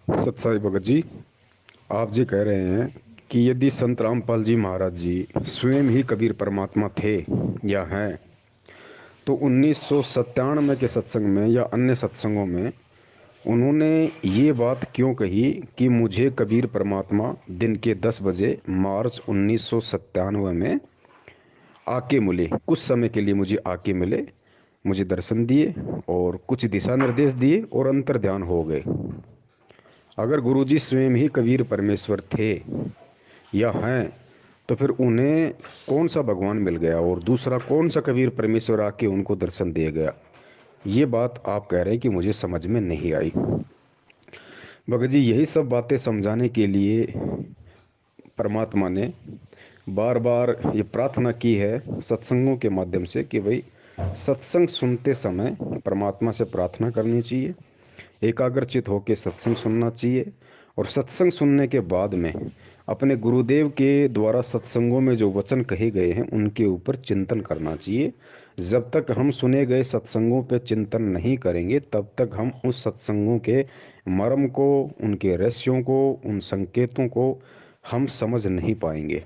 सत्साई भगत जी, आप जी कह रहे हैं कि यदि संत रामपाल जी महाराज जी स्वयं ही कबीर परमात्मा थे या हैं, तो 1997 के सत्संग में या अन्य सत्संगों में उन्होंने ये बात क्यों कही कि मुझे कबीर परमात्मा दिन के 10 बजे मार्च 1997 में आके मिले, कुछ समय के लिए मुझे आके मिले, मुझे दर्शन दिए और कुछ दिशा निर्देश दिए और अंतर ध्यान हो गए। अगर गुरुजी स्वयं ही कबीर परमेश्वर थे या हैं, तो फिर उन्हें कौन सा भगवान मिल गया और दूसरा कौन सा कबीर परमेश्वर आके उनको दर्शन दे गया? ये बात आप कह रहे हैं कि मुझे समझ में नहीं आई। भगत जी, यही सब बातें समझाने के लिए परमात्मा ने बार बार ये प्रार्थना की है सत्संगों के माध्यम से कि भाई सत्संग सुनते समय परमात्मा से प्रार्थना करनी चाहिए, एकाग्रचित होकर सत्संग सुनना चाहिए और सत्संग सुनने के बाद में अपने गुरुदेव के द्वारा सत्संगों में जो वचन कहे गए हैं उनके ऊपर चिंतन करना चाहिए। जब तक हम सुने गए सत्संगों पे चिंतन नहीं करेंगे तब तक हम उस सत्संगों के मर्म को, उनके रहस्यों को, उन संकेतों को हम समझ नहीं पाएंगे।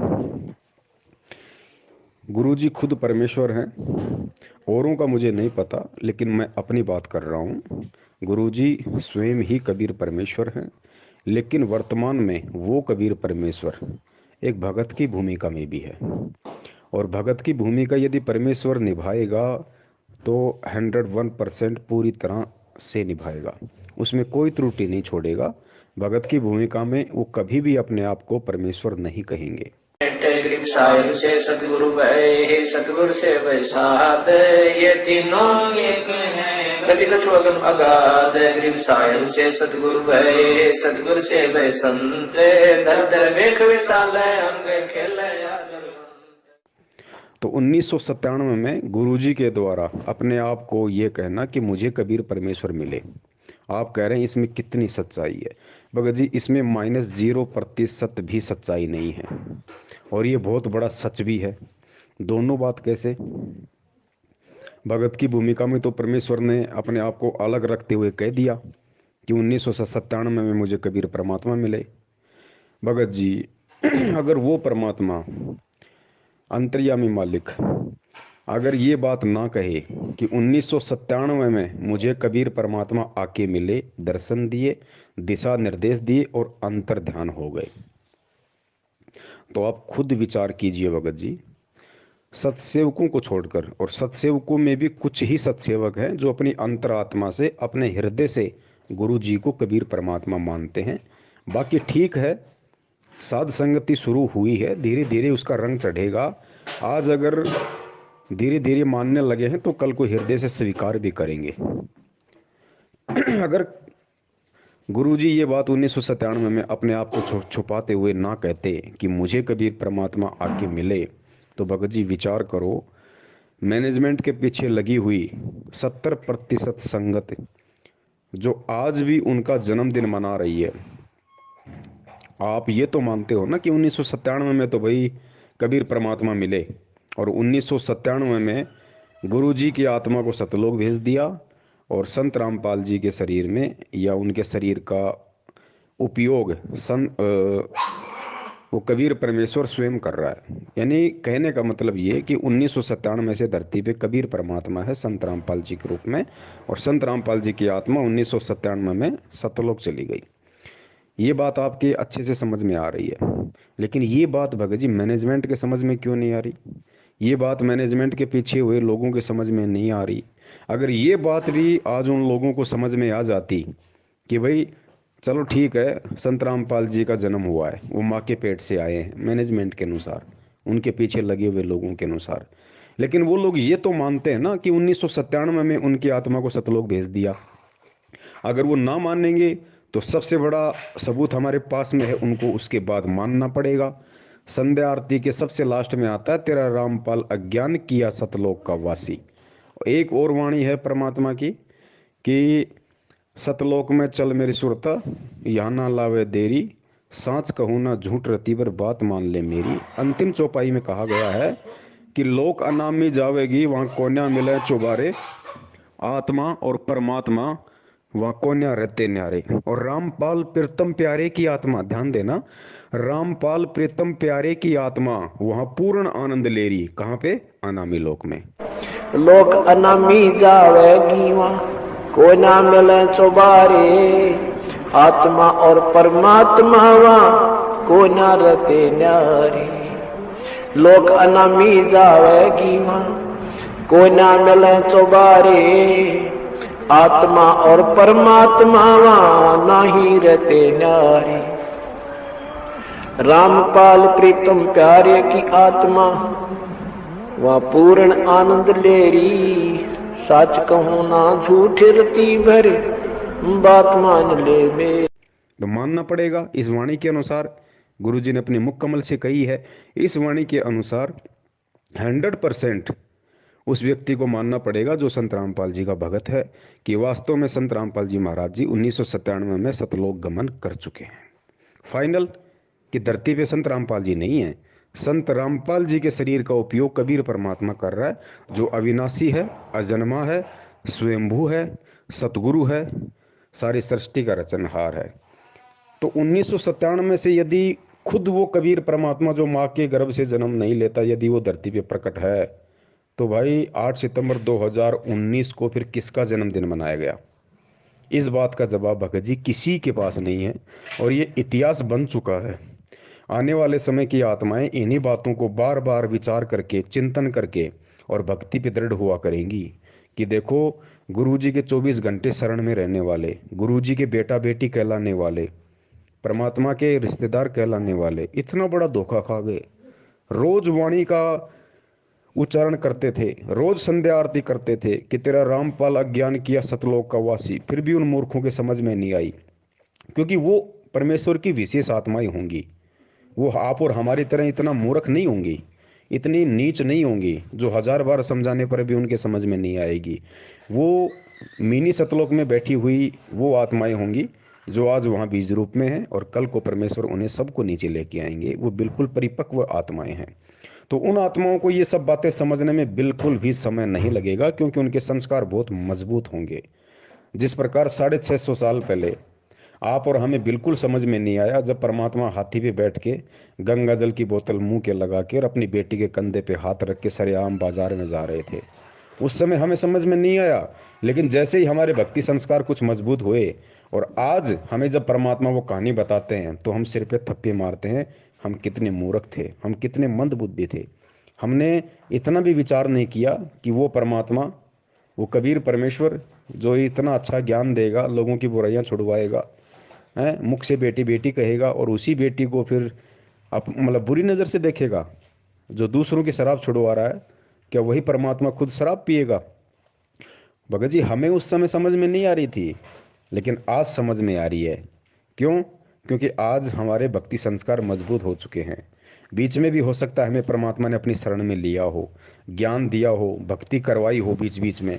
गुरुजी खुद परमेश्वर हैं, औरों का मुझे नहीं पता, लेकिन मैं अपनी बात कर रहा हूँ। गुरुजी स्वयं ही कबीर परमेश्वर हैं, लेकिन वर्तमान में वो कबीर परमेश्वर एक भगत की भूमिका में भी है और भगत की भूमिका यदि परमेश्वर निभाएगा तो 101% पूरी तरह से निभाएगा, उसमें कोई त्रुटि नहीं छोड़ेगा। भगत की भूमिका में वो कभी भी अपने आप को परमेश्वर नहीं कहेंगे। साहिब से सतगुरु गए, सतगुरु से वैसाद, ये तीनों एक हैं, गति कछु अगम अगाध। गरीब साहिब से सतगुरु गए, सतगुरु से वै संत, धर धर वेख विशाल अंग खेले। तो 1997 में गुरुजी के द्वारा अपने आप को ये कहना कि मुझे कबीर परमेश्वर मिले, आप कह रहे हैं इसमें कितनी सच्चाई है? भगत जी, इसमें -0% भी सच्चाई नहीं है और ये बहुत बड़ा सच भी है। दोनों बात कैसे? भगत की भूमिका में तो परमेश्वर ने अपने आप को अलग रखते हुए कह दिया कि 1997 में मुझे कबीर परमात्मा मिले। भगत जी, अगर वो परमात्मा अंतर्यामी मालिक अगर ये बात ना कहे कि 1997 में मुझे कबीर परमात्मा आके मिले, दर्शन दिए, दिशा निर्देश दिए और अंतर ध्यान हो गए, तो आप खुद विचार कीजिए भगत जी। सत्सेवकों को छोड़कर, और सत्सेवकों में भी कुछ ही सत्सेवक हैं जो अपनी अंतरात्मा से, अपने हृदय से गुरु जी को कबीर परमात्मा मानते हैं। बाकी ठीक है, साध संगति शुरू हुई है, धीरे धीरे उसका रंग चढ़ेगा। आज अगर धीरे धीरे मानने लगे हैं तो कल को हृदय से स्वीकार भी करेंगे। अगर गुरुजी ये बात 1997 में अपने आप को छुपाते हुए ना कहते कि मुझे कबीर परमात्मा आके मिले, तो भगत जी विचार करो, मैनेजमेंट के पीछे लगी हुई 70% संगत जो आज भी उनका जन्मदिन मना रही है, आप ये तो मानते हो ना कि 1997 में तो भाई कबीर परमात्मा मिले और 1997 में गुरुजी की आत्मा को सतलोक भेज दिया और संत रामपाल जी के शरीर में या उनके शरीर का उपयोग वो कबीर परमेश्वर स्वयं कर रहा है। यानी कहने का मतलब ये कि 1997 से धरती पे कबीर परमात्मा है संत रामपाल जी के रूप में, और संत रामपाल जी की आत्मा 1997 में सतलोक चली गई। ये बात आपके अच्छे से समझ में आ रही है, लेकिन ये बात भगत जी मैनेजमेंट के समझ में क्यों नहीं आ रही? ये बात मैनेजमेंट के पीछे हुए लोगों के समझ में नहीं आ रही। अगर ये बात भी आज उन लोगों को समझ में आ जाती कि भाई चलो ठीक है, संत रामपाल जी का जन्म हुआ है, वो माँ के पेट से आए हैं मैनेजमेंट के अनुसार, उनके पीछे लगे हुए लोगों के अनुसार, लेकिन वो लोग ये तो मानते हैं ना कि 1997 में उनकी आत्मा को सतलोक भेज दिया। अगर वो ना मानेंगे तो सबसे बड़ा सबूत हमारे पास में है, उनको उसके बाद मानना पड़ेगा। संध्या आरती के सबसे लास्ट में आता है, तेरा रामपाल अज्ञान किया सतलोक का वासी। एक और वाणी है परमात्मा की कि सतलोक में चल मेरी सुरता, यहाँ ना लावे देरी, सांच कहूँ ना झूठ रतीवर बात मान ले मेरी। अंतिम चौपाई में कहा गया है कि लोक अनामी जावेगी, वहाँ कोन्या मिले चुबारे, आत्मा और परमात्मा वहाँ कोन्या रहते न्यारे। और रामपाल प्रीतम प्यारे की आत्मा, ध्यान देना, रामपाल प्रीतम प्यारे की आत्मा वहाँ पूर्ण आनंद ले रही। कहाँ पे? अनामी लोक में। लोक अनामी जावेगी वहाँ कोई ना मिले चौबारे, आत्मा और परमात्मा वहाँ कोई ना रहते न्यारे। लोक अनामी जावेगी वहाँ कोई ना मिले चौबारे, आत्मा और परमात्मा वहाँ नहीं रहते न्यारे। रामपाल प्रीतम प्यारे की आत्मा वहाँ पूर्ण आनंद ले री, सच कहूँ ना झूठ रती भर बात मान ले में। तो मानना पड़ेगा इस वाणी के अनुसार, गुरु जी ने अपने मुख कमल से कही है, इस वाणी के अनुसार 100% उस व्यक्ति को मानना पड़ेगा जो संत रामपाल जी का भगत है, कि वास्तव में संत रामपाल जी महाराज जी 1997 में सतलोक गमन कर चुके हैं। फाइनल कि धरती पे संत रामपाल जी नहीं है, संत रामपाल जी के शरीर का उपयोग कबीर परमात्मा कर रहा है, जो अविनाशी है, अजन्मा है, स्वयंभू है, सतगुरु है, सारी सृष्टि का रचनहार है। तो 1997 में से यदि खुद वो कबीर परमात्मा जो माँ के गर्भ से जन्म नहीं लेता, यदि वो धरती पे प्रकट है, तो भाई 8 सितंबर 2019 को फिर किसका जन्मदिन मनाया गया? इस बात का जवाब भगत जी किसी के पास नहीं है, और ये इतिहास बन चुका है। आने वाले समय की आत्माएं इन्हीं बातों को बार बार विचार करके, चिंतन करके और भक्ति पे दृढ़ हुआ करेंगी कि देखो, गुरुजी के 24 घंटे शरण में रहने वाले, गुरुजी के बेटा बेटी कहलाने वाले, परमात्मा के रिश्तेदार कहलाने वाले इतना बड़ा धोखा खा गए। रोज वाणी का उच्चारण करते थे, रोज संध्या आरती करते थे कि तेरा रामपाल अज्ञान किया सतलोक का वासी, फिर भी उन मूर्खों के समझ में नहीं आई, क्योंकि वो परमेश्वर की विशेष आत्माएं होंगी। वो आप और हमारी तरह इतना मूर्ख नहीं होंगी, इतनी नीच नहीं होंगी, जो 1000 बार समझाने पर भी उनके समझ में नहीं आएगी। वो मिनी सतलोक में बैठी हुई वो आत्माएं होंगी जो आज वहाँ बीज रूप में हैं, और कल को परमेश्वर उन्हें सबको नीचे लेके आएंगे। वो बिल्कुल परिपक्व आत्माएं हैं। तो उन आत्माओं को ये सब बातें समझने में बिल्कुल भी समय नहीं लगेगा, क्योंकि उनके संस्कार बहुत मजबूत होंगे। जिस प्रकार 650 साल पहले आप और हमें बिल्कुल समझ में नहीं आया जब परमात्मा हाथी पे बैठ के गंगा जल की बोतल मुंह के लगा के और अपनी बेटी के कंधे पे हाथ रख के सरेआम बाजार में जा रहे थे, उस समय हमें समझ में नहीं आया। लेकिन जैसे ही हमारे भक्ति संस्कार कुछ मजबूत हुए और आज हमें जब परमात्मा वो कहानी बताते हैं तो हम सिर पे थप्पे मारते हैं, हम कितने मूर्ख थे, हम कितने मंद बुद्धि थे। हमने इतना भी विचार नहीं किया कि वो परमात्मा, वो कबीर परमेश्वर जो इतना अच्छा ज्ञान देगा, लोगों की बुराइयां छुड़वाएगा, हैं, मुख से बेटी बेटी कहेगा, और उसी बेटी को फिर आप मतलब बुरी नज़र से देखेगा। जो दूसरों की शराब छुड़वा रहा है, क्या वही परमात्मा खुद शराब पिएगा? भगत जी हमें उस समय समझ में नहीं आ रही थी, लेकिन आज समझ में आ रही है। क्यों? क्योंकि आज हमारे भक्ति संस्कार मजबूत हो चुके हैं। बीच में भी हो सकता है हमें परमात्मा ने अपनी शरण में लिया हो, ज्ञान दिया हो, भक्ति करवाई हो बीच बीच में,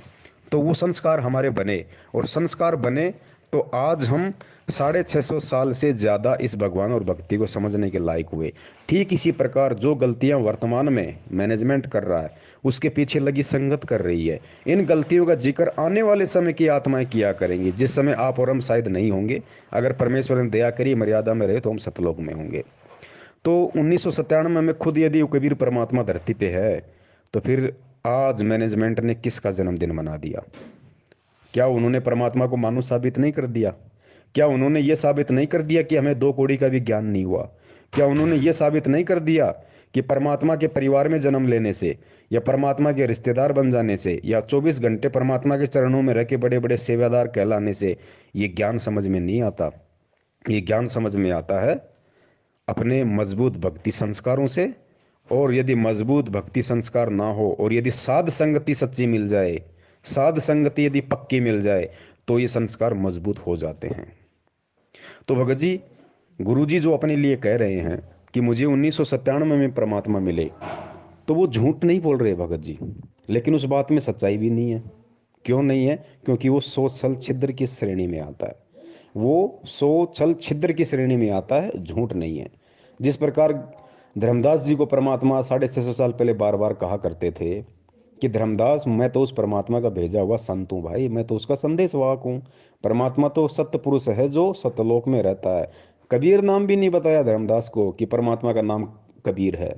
तो वो संस्कार हमारे बने, और संस्कार बने तो आज हम 650 साल से ज़्यादा इस भगवान और भक्ति को समझने के लायक हुए। ठीक इसी प्रकार जो गलतियां वर्तमान में मैनेजमेंट कर रहा है, उसके पीछे लगी संगत कर रही है। इन गलतियों का जिक्र आने वाले समय की आत्माएं किया करेंगी, जिस समय आप और हम शायद नहीं होंगे। अगर परमेश्वर ने दया करी, मर्यादा में रहे, तो हम सतलोक में होंगे। तो 1997 में खुद यदि कबीर परमात्मा धरती पे है, तो फिर आज मैनेजमेंट ने किसका जन्मदिन मना दिया? क्या उन्होंने परमात्मा को मानुष साबित नहीं कर दिया? क्या उन्होंने ये साबित नहीं कर दिया कि हमें 2 कौड़ी का भी ज्ञान नहीं हुआ? क्या उन्होंने ये साबित नहीं कर दिया कि परमात्मा के परिवार में जन्म लेने से, या परमात्मा के रिश्तेदार बन जाने से, या 24 घंटे परमात्मा के चरणों में रह के बड़े बड़े सेवादार कहलाने से ये ज्ञान समझ में नहीं आता? ये ज्ञान समझ में आता है अपने मजबूत भक्ति संस्कारों से। और यदि मजबूत भक्ति संस्कार ना हो, और यदि साध संगति सच्ची मिल जाए, साध संगति यदि पक्की मिल जाए, तो ये संस्कार मजबूत हो जाते हैं। तो भगत जी, गुरु जी जो अपने लिए कह रहे हैं कि मुझे 1997 में परमात्मा मिले, तो वो झूठ नहीं बोल रहे भगत जी, लेकिन उस बात में सच्चाई भी नहीं है। क्यों नहीं है? क्योंकि वो सोच छल छिद्र की श्रेणी में आता है। वो सोच छल छिद्र की श्रेणी में आता है, झूठ नहीं है। जिस प्रकार धर्मदास जी को परमात्मा 650 साल पहले बार बार कहा करते थे कि धर्मदास मैं तो उस परमात्मा का भेजा हुआ संत हूँ भाई, मैं तो उसका संदेश वाहक हूँ। परमात्मा तो सत्य पुरुष है जो सतलोक में रहता है। कबीर नाम भी नहीं बताया धर्मदास को कि परमात्मा का नाम कबीर है।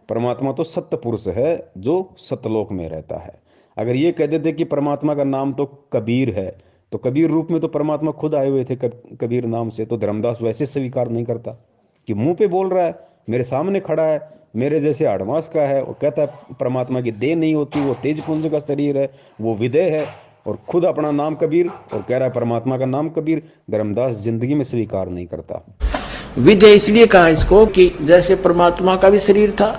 परमात्मा तो सत्य पुरुष है जो सतलोक में रहता है। अगर ये कह देते कि परमात्मा का नाम तो कबीर है, तो कबीर रूप में तो परमात्मा खुद आए हुए थे कबीर नाम से, तो धर्मदास वैसे स्वीकार नहीं करता कि मुंह पे बोल रहा है, मेरे सामने खड़ा है, मेरे जैसे आडमास का है, और कहता है परमात्मा की देह नहीं होती, वो तेज पुंज का शरीर है, वो विदेह है, और खुद अपना नाम कबीर और कह रहा है परमात्मा का नाम कबीर। धर्मदास जिंदगी में स्वीकार नहीं करता। विधेय इसलिए कहा इसको कि जैसे परमात्मा का भी शरीर था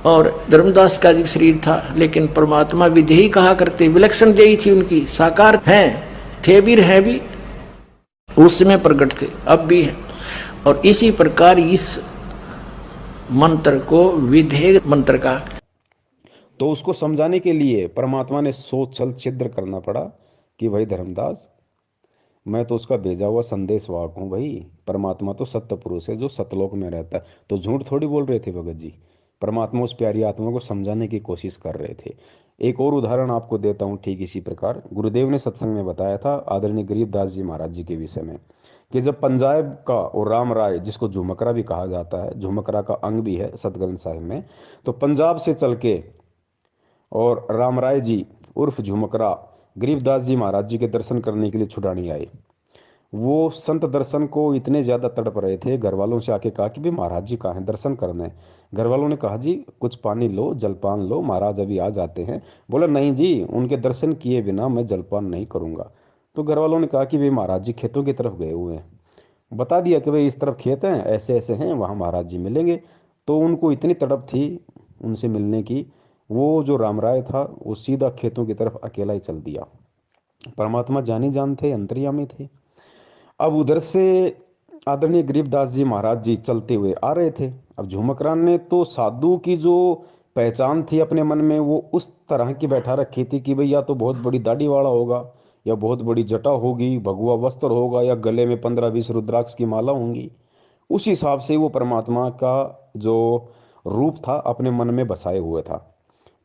और धर्मदास का भी शरीर था, लेकिन परमात्मा विधेय कहा करते, विलक्षण देही थी उनकी, साकार हैं, थे भी हैं भी, उस समय प्रकट थे, अब भी हैं। और इसी प्रकार इस मंत्र को विधेय मंत्र का, तो उसको समझाने के लिए परमात्मा ने सोच छल छिद्र करना पड़ा कि भाई धर्मदास, मैं तो उसका भेजा हुआ संदेश वाहक हूँ भाई। परमात्मा तो सत्य पुरुष है जो सतलोक में रहता है। तो झूठ थोड़ी बोल रहे थे भगत जी, परमात्मा उस प्यारी आत्मा को समझाने की कोशिश कर रहे थे। एक और उदाहरण आपको देता हूँ ठीक इसी प्रकार। गुरुदेव ने सत्संग में बताया था आदरणीय गरीबदास जी महाराज जी के विषय में कि जब पंजाब का और राम राय, जिसको झुमकरा भी कहा जाता है, झुमकरा का अंग भी है सतग्रंथ साहिब में, तो पंजाब से चल के और राम राय जी उर्फ झुमकरा गरीबदास जी महाराज जी के दर्शन करने के लिए छुड़ानी आए। वो संत दर्शन को इतने ज़्यादा तड़प रहे थे, घर वालों से आके कहा कि भाई महाराज जी कहाँ हैं, दर्शन करने। घर वालों ने कहा जी कुछ पानी लो, जलपान लो, महाराज अभी आ जाते हैं। बोला नहीं जी, उनके दर्शन किए बिना मैं जलपान नहीं करूँगा। तो घर वालों ने कहा कि भाई महाराज जी खेतों की तरफ गए हुए हैं। बता दिया कि भाई इस तरफ खेत हैं, ऐसे ऐसे हैं, वहाँ महाराज जी मिलेंगे। तो उनको इतनी तड़प थी उनसे मिलने की, वो जो राम राय था वो सीधा खेतों की तरफ अकेला ही चल दिया। परमात्मा जानी जान थे, अंतर्यामी थे। अब उधर से आदरणीय गरीबदास जी महाराज जी चलते हुए आ रहे थे। अब झुमकरान ने तो साधु की जो पहचान थी अपने मन में वो उस तरह की बैठा रखी थी कि भाई या तो बहुत बड़ी दाढ़ी वाला होगा, या बहुत बड़ी जटा होगी, भगवा वस्त्र होगा, या गले में 15-20 रुद्राक्ष की माला होंगी। उस हिसाब से वो परमात्मा का जो रूप था अपने मन में बसाए हुए था।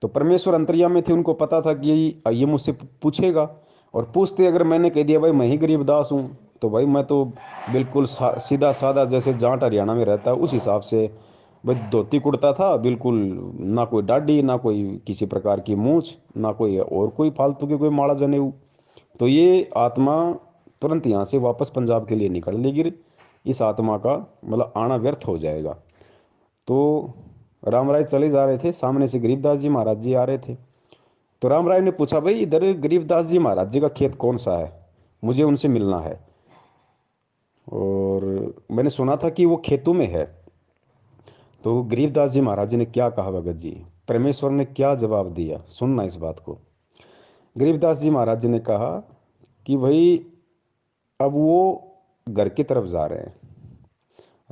तो परमेश्वर अंतर्यामी थे, उनको पता था कि ये मुझसे पूछेगा, और पूछते अगर मैंने कह दिया भाई मैं ही गरीबदास हूँ, तो भाई मैं तो बिल्कुल सीधा साधा जैसे जाट हरियाणा में रहता है उस हिसाब से भाई धोती कुर्ता था बिल्कुल, ना कोई दाढ़ी, ना कोई किसी प्रकार की मूछ, ना कोई और कोई फालतू की कोई माला जनेऊ। तो ये आत्मा तुरंत यहाँ से वापस पंजाब के लिए निकल लेगी, इस आत्मा का मतलब आना व्यर्थ हो जाएगा। तो राम राय चले जा रहे थे, सामने से गरीबदास जी महाराज जी आ रहे थे। तो राम राय ने पूछा भाई इधर गरीबदास जी महाराज जी का खेत कौन सा है, मुझे उनसे मिलना है, और मैंने सुना था कि वो खेतों में है। तो गरीबदास जी महाराज जी ने क्या कहा भगत जी, परमेश्वर ने क्या जवाब दिया, सुनना इस बात को। गरीबदास जी महाराज जी ने कहा कि भाई अब वो घर की तरफ जा रहे हैं।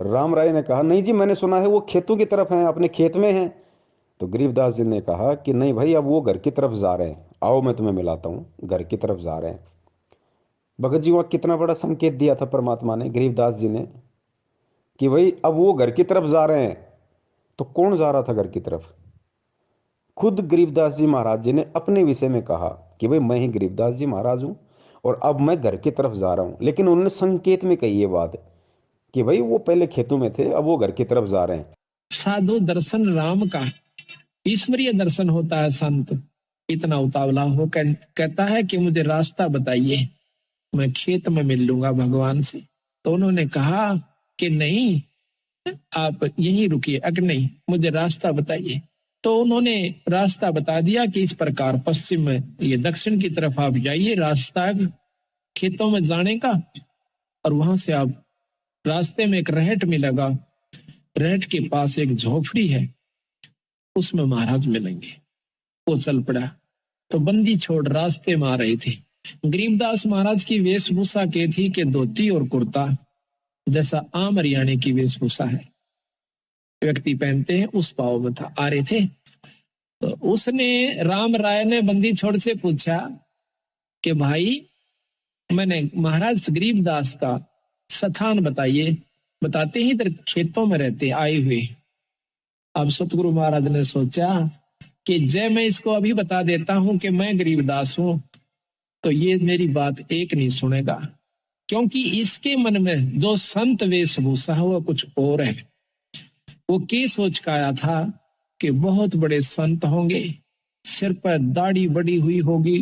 राम राय ने कहा नहीं जी, मैंने सुना है वो खेतों की तरफ हैं, अपने खेत में हैं। तो गरीबदास जी ने कहा कि नहीं भाई अब वो घर की तरफ जा रहे हैं, आओ मैं तुम्हें मिलाता हूँ, घर की तरफ जा रहे हैं। भगत जी वहाँ कितना बड़ा संकेत दिया था परमात्मा ने, गरीबदास जी ने, कि भाई अब वो घर की तरफ जा रहे हैं। तो कौन जा रहा था घर की तरफ? खुद गरीबदास जी महाराज जी ने अपने विषय में कहा कि भाई मैं ही गरीबदास जी महाराज हूँ और अब मैं घर की तरफ जा रहा हूँ। लेकिन उन्होंने संकेत में कही ये बात कि भाई वो पहले खेतों में थे, अब वो घर की तरफ जा रहे हैं। साधु दर्शन राम का, ईश्वरीय दर्शन होता है। संत इतना उतावला हो कहता है कि मुझे रास्ता बताइए, मैं खेत में मिल लूंगा भगवान से। तो उन्होंने कहा कि नहीं, आप यहीं रुकिए, अगर नहीं मुझे रास्ता बताइए। तो उन्होंने रास्ता बता दिया कि इस प्रकार पश्चिम में, ये दक्षिण की तरफ आप जाइए, रास्ता खेतों में जाने का, और वहां से आप रास्ते में एक रहट मिलेगा, रहट के पास एक झोपड़ी है, उसमें महाराज मिलेंगे। वो चल पड़ा। तो बंदी छोड़ रास्ते में आ रहे थे। गरीबदास महाराज की वेशभूषा के थी कि धोती और कुर्ता, जैसा आम हरियाणे की वेशभूषा है व्यक्ति पहनते हैं, उस भाव में था, आ रहे थे। तो उसने, राम राय ने बंदी छोड़ से पूछा कि भाई मैंने महाराज गरीबदास का स्थान बताइए। बताते ही इधर खेतों में रहते आए हुए। अब सतगुरु महाराज ने सोचा कि जय मैं इसको अभी बता देता हूं कि मैं गरीबदास हूं, तो ये मेरी बात एक नहीं सुनेगा, क्योंकि इसके मन में जो संत वेशभूषा है वो कुछ और है। वो क्या सोच का आया था कि बहुत बड़े संत होंगे, सिर पर दाढ़ी बड़ी हुई होगी,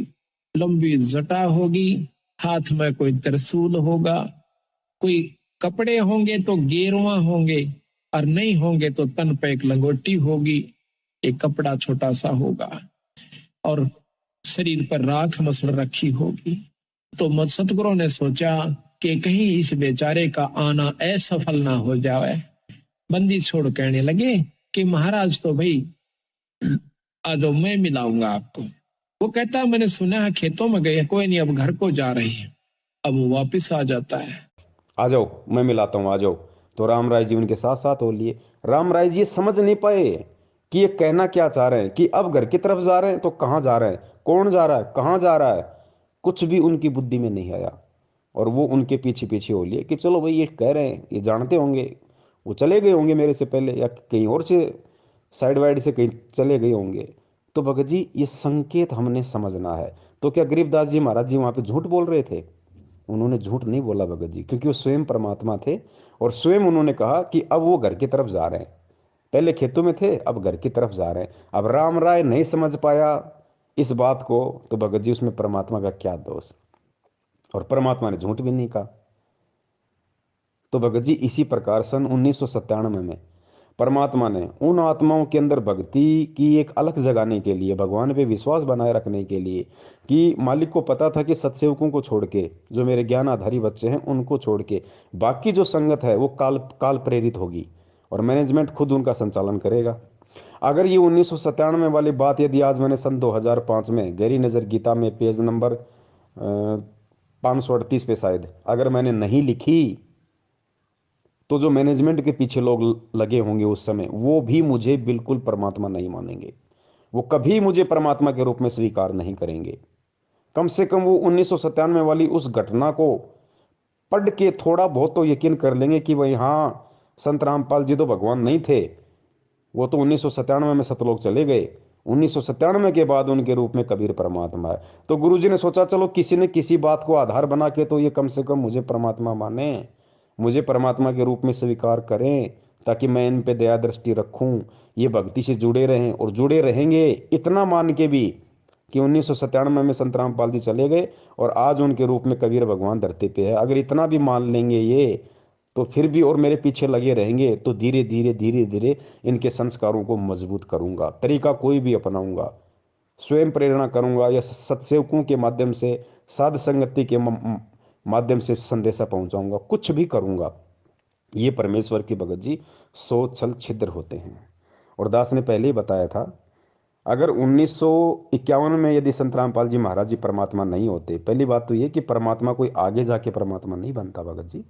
लंबी जटा होगी, हाथ में कोई त्रिशूल होगा, कोई कपड़े होंगे तो गेरुआ होंगे, और नहीं होंगे तो तन पे एक लंगोटी होगी, एक कपड़ा छोटा सा होगा, और शरीर पर राख मसड़ रखी होगी। तो सतगुरु ने सोचा कि कहीं इस बेचारे का आना असफल ना हो जाए। बंदी छोड़ कहने लगे कि महाराज तो भाई आ जाओ, मैं मिलाऊंगा आपको। वो कहता मैंने सुना है खेतों में गए, कोई नहीं अब घर को जा रहे हैं। अब वो वापिस आ जाता है। आ जाओ मैं मिलाता हूँ, आ जाओ। तो राम राय जी उनके साथ साथ हो लिए। राम राय जी ये समझ नहीं पाए कि ये कहना क्या चाह रहे हैं, कि अब घर की तरफ जा रहे हैं तो कहाँ जा रहे हैं, कौन जा रहा है, कहाँ जा रहा है, कुछ भी उनकी बुद्धि में नहीं आया। और वो उनके पीछे पीछे हो लिए कि चलो भाई ये कह रहे हैं, ये जानते होंगे, वो चले गए होंगे मेरे से पहले, या कहीं और से साइड वाइड से कहीं चले गए होंगे। तो भगत जी ये संकेत हमने समझना है। तो क्या गरीबदास जी महाराज जी वहाँ पे झूठ बोल रहे थे? उन्होंने झूठ नहीं बोला भगत जी, क्योंकि वो स्वयं परमात्मा थे। और स्वयं उन्होंने कहा कि अब वो घर की तरफ जा रहे हैं, पहले खेतों में थे अब घर की तरफ जा रहे हैं। अब राम राय नहीं समझ पाया इस बात को, तो भगत जी उसमें परमात्मा का क्या दोष? और परमात्मा ने झूठ भी नहीं कहा। तो भगत जी इसी प्रकार सन 1997 में परमात्मा ने उन आत्माओं के अंदर भक्ति की एक अलग जगाने के लिए, भगवान पे विश्वास बनाए रखने के लिए, कि मालिक को पता था कि सत्सेवकों को छोड़ के, जो मेरे ज्ञान आधारी बच्चे हैं उनको छोड़ के बाकी जो संगत है वो काल प्रेरित होगी और मैनेजमेंट खुद उनका संचालन करेगा। अगर ये 1997 वाली बात यदि आज मैंने सन 2005 में गहरी नज़र गीता में पेज नंबर 538 पे शायद अगर मैंने नहीं लिखी, तो जो मैनेजमेंट के पीछे लोग लगे होंगे उस समय, वो भी मुझे बिल्कुल परमात्मा नहीं मानेंगे, वो कभी मुझे परमात्मा के रूप में स्वीकार नहीं करेंगे। कम से कम वो 1997 वाली उस घटना को पढ़ के थोड़ा बहुत तो यकीन कर लेंगे कि भाई हाँ, संत रामपाल जी तो भगवान नहीं थे, वो तो 1997 में सतलोक चले गए, 1997 के बाद उनके रूप में कबीर परमात्मा है। तो गुरुजी ने सोचा चलो किसी ने किसी बात को आधार बना के तो ये कम से कम मुझे परमात्मा माने, मुझे परमात्मा के रूप में स्वीकार करें, ताकि मैं इन पे दया दृष्टि रखूं, ये भक्ति से जुड़े रहें और जुड़े रहेंगे। इतना मान के भी कि 1997 में संत रामपाल जी चले गए और आज उनके रूप में कबीर भगवान धरती पे है, अगर इतना भी मान लेंगे ये, तो फिर भी और मेरे पीछे लगे रहेंगे, तो धीरे धीरे धीरे धीरे इनके संस्कारों को मजबूत करूंगा। तरीका कोई भी अपनाऊंगा, स्वयं प्रेरणा करूंगा या सत्सेवकों के माध्यम से, साध संगति के माध्यम से संदेशा पहुंचाऊंगा, कुछ भी करूंगा। ये परमेश्वर की भगत जी सोच छल छिद्र होते हैं। और दास ने पहले ही बताया था, अगर 1951 में यदि संत रामपाल जी महाराज जी परमात्मा नहीं होते, पहली बात तो ये कि परमात्मा कोई आगे जाके परमात्मा नहीं बनता भगत जी।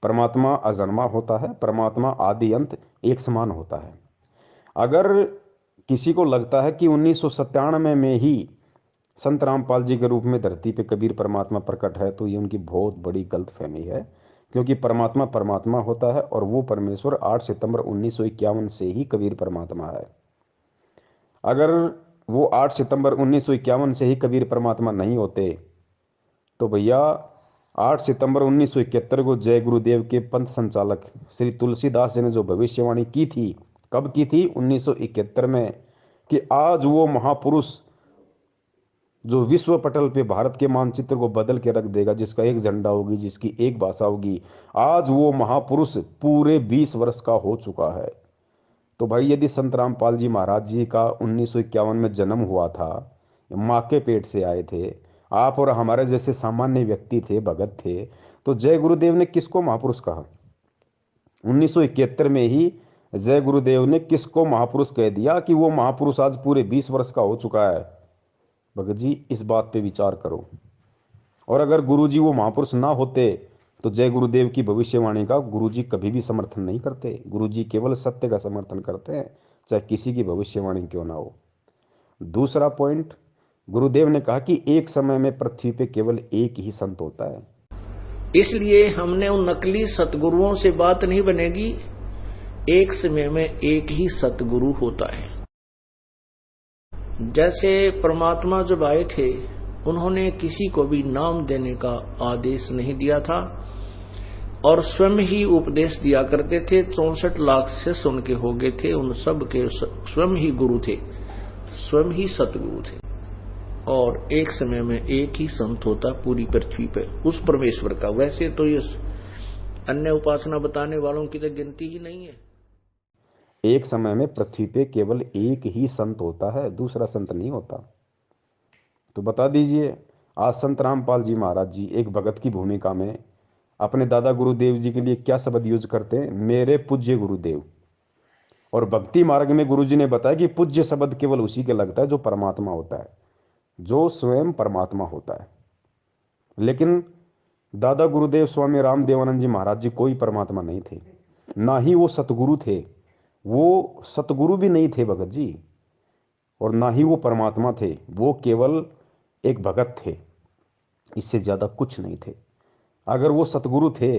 परमात्मा अजन्मा होता है, परमात्मा आदि अंत एक समान होता है। अगर किसी को लगता है कि 1997 में ही संत रामपाल जी के रूप में धरती पे कबीर परमात्मा प्रकट है, तो ये उनकी बहुत बड़ी गलतफहमी है, क्योंकि परमात्मा परमात्मा होता है और वो परमेश्वर 8 सितंबर 1951 से ही कबीर परमात्मा है। अगर वो 8 सितंबर 1951 से ही कबीर परमात्मा नहीं होते, तो भैया 8 सितंबर 1971 को जय गुरुदेव के पंथ संचालक श्री तुलसीदास जी ने जो भविष्यवाणी की थी, कब की थी? 1971 में, कि आज वो महापुरुष जो विश्व पटल पे भारत के मानचित्र को बदल के रख देगा, जिसका एक झंडा होगी, जिसकी एक भाषा होगी, आज वो महापुरुष पूरे 20 वर्ष का हो चुका है। तो भाई यदि संत रामपाल जी महाराज जी का 1951 में जन्म हुआ था, माँ के पेट से आए थे, आप और हमारे जैसे सामान्य व्यक्ति थे, भगत थे, तो जय गुरुदेव ने किसको महापुरुष कहा? 1971 में ही जय गुरुदेव ने किसको महापुरुष कह दिया कि वो महापुरुष आज पूरे 20 वर्ष का हो चुका है? भगत जी इस बात पे विचार करो। और अगर गुरुजी वो महापुरुष ना होते, तो जय गुरुदेव की भविष्यवाणी का गुरुजी कभी भी समर्थन नहीं करते। गुरुजी केवल सत्य का समर्थन करते हैं, चाहे किसी की भविष्यवाणी क्यों ना हो। दूसरा पॉइंट, गुरुदेव ने कहा कि एक समय में पृथ्वी पे केवल एक ही संत होता है। इसलिए हमने उन नकली सतगुरुओं से बात नहीं बनेगी, एक समय में एक ही सतगुरु होता है। जैसे परमात्मा जब आए थे उन्होंने किसी को भी नाम देने का आदेश नहीं दिया था और स्वयं ही उपदेश दिया करते थे। 64 लाख शिष्य उनके हो गए थे, उन सब के स्वयं ही गुरु थे, स्वयं ही सतगुरु थे। और एक समय में एक ही संत होता पूरी पृथ्वी पे उस परमेश्वर का। वैसे तो ये अन्य उपासना बताने वालों की तो गिनती ही नहीं है। एक समय में पृथ्वी पे केवल एक ही संत होता है, दूसरा संत नहीं होता। तो बता दीजिए, आज संत रामपाल जी महाराज जी एक भगत की भूमिका में अपने दादा गुरुदेव जी के लिए क्या शब्द यूज करते हैं? मेरे पूज्य गुरुदेव। और भक्ति मार्ग में गुरुजी ने बताया कि पूज्य शब्द केवल उसी के लगता है जो परमात्मा होता है, जो स्वयं परमात्मा होता है। लेकिन दादा गुरुदेव स्वामी रामदेवानंद जी महाराज जी कोई परमात्मा नहीं थे, ना ही वो सतगुरु थे। वो सतगुरु भी नहीं थे भगत जी, और ना ही वो परमात्मा थे। वो केवल एक भगत थे, इससे ज़्यादा कुछ नहीं थे। अगर वो सतगुरु थे,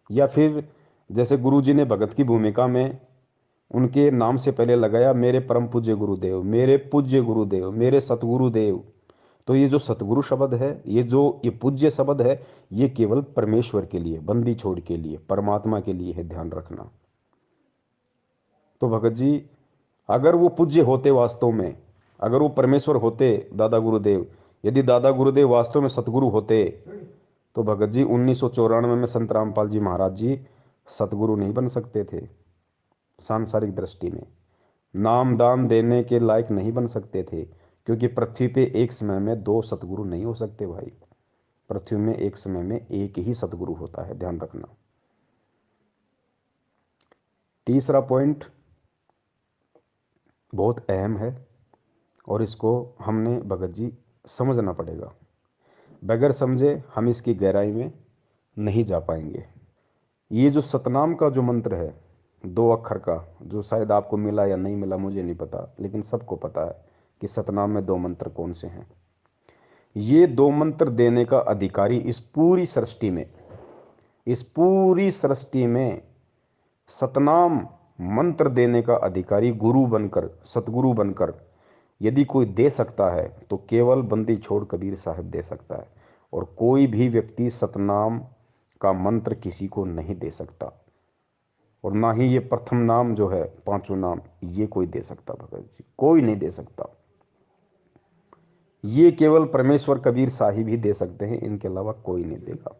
या फिर जैसे गुरुजी ने भगत की भूमिका में उनके नाम से पहले लगाया मेरे परम पूज्य गुरुदेव, मेरे पूज्य गुरुदेव, मेरे सतगुरुदेव, तो ये जो सतगुरु शब्द है, ये पूज्य शब्द है, ये केवल परमेश्वर के लिए, बंदी छोड़ के लिए, परमात्मा के लिए है, ध्यान रखना। तो भगत जी, अगर वो पूज्य होते वास्तव में, अगर वो परमेश्वर होते दादा गुरुदेव, यदि दादा गुरुदेव वास्तव में सतगुरु होते, तो भगत जी 1994 में संत रामपाल जी महाराज जी सतगुरु नहीं बन सकते थे। सांसारिक दृष्टि में नाम दान देने के लायक नहीं बन सकते थे, क्योंकि पृथ्वी पे एक समय में दो सतगुरु नहीं हो सकते भाई। पृथ्वी में एक समय में एक ही सतगुरु होता है, ध्यान रखना। तीसरा पॉइंट बहुत अहम है और इसको हमने भगत जी समझना पड़ेगा। बगैर समझे हम इसकी गहराई में नहीं जा पाएंगे। ये जो सतनाम का जो मंत्र है 2 अक्षर का, जो शायद आपको मिला या नहीं मिला मुझे नहीं पता, लेकिन सबको पता है कि सतनाम में 2 मंत्र कौन से हैं। ये 2 मंत्र देने का अधिकारी इस पूरी सृष्टि में सतनाम मंत्र देने का अधिकारी गुरु बनकर, सतगुरु बनकर यदि कोई दे सकता है तो केवल बंदी छोड़ कबीर साहब दे सकता है। और कोई भी व्यक्ति सतनाम का मंत्र किसी को नहीं दे सकता, और ना ही ये प्रथम नाम जो है, 5 नाम, ये कोई दे सकता भगत जी, कोई नहीं दे सकता। ये केवल परमेश्वर कबीर साहिब ही दे सकते हैं, इनके अलावा कोई नहीं देगा।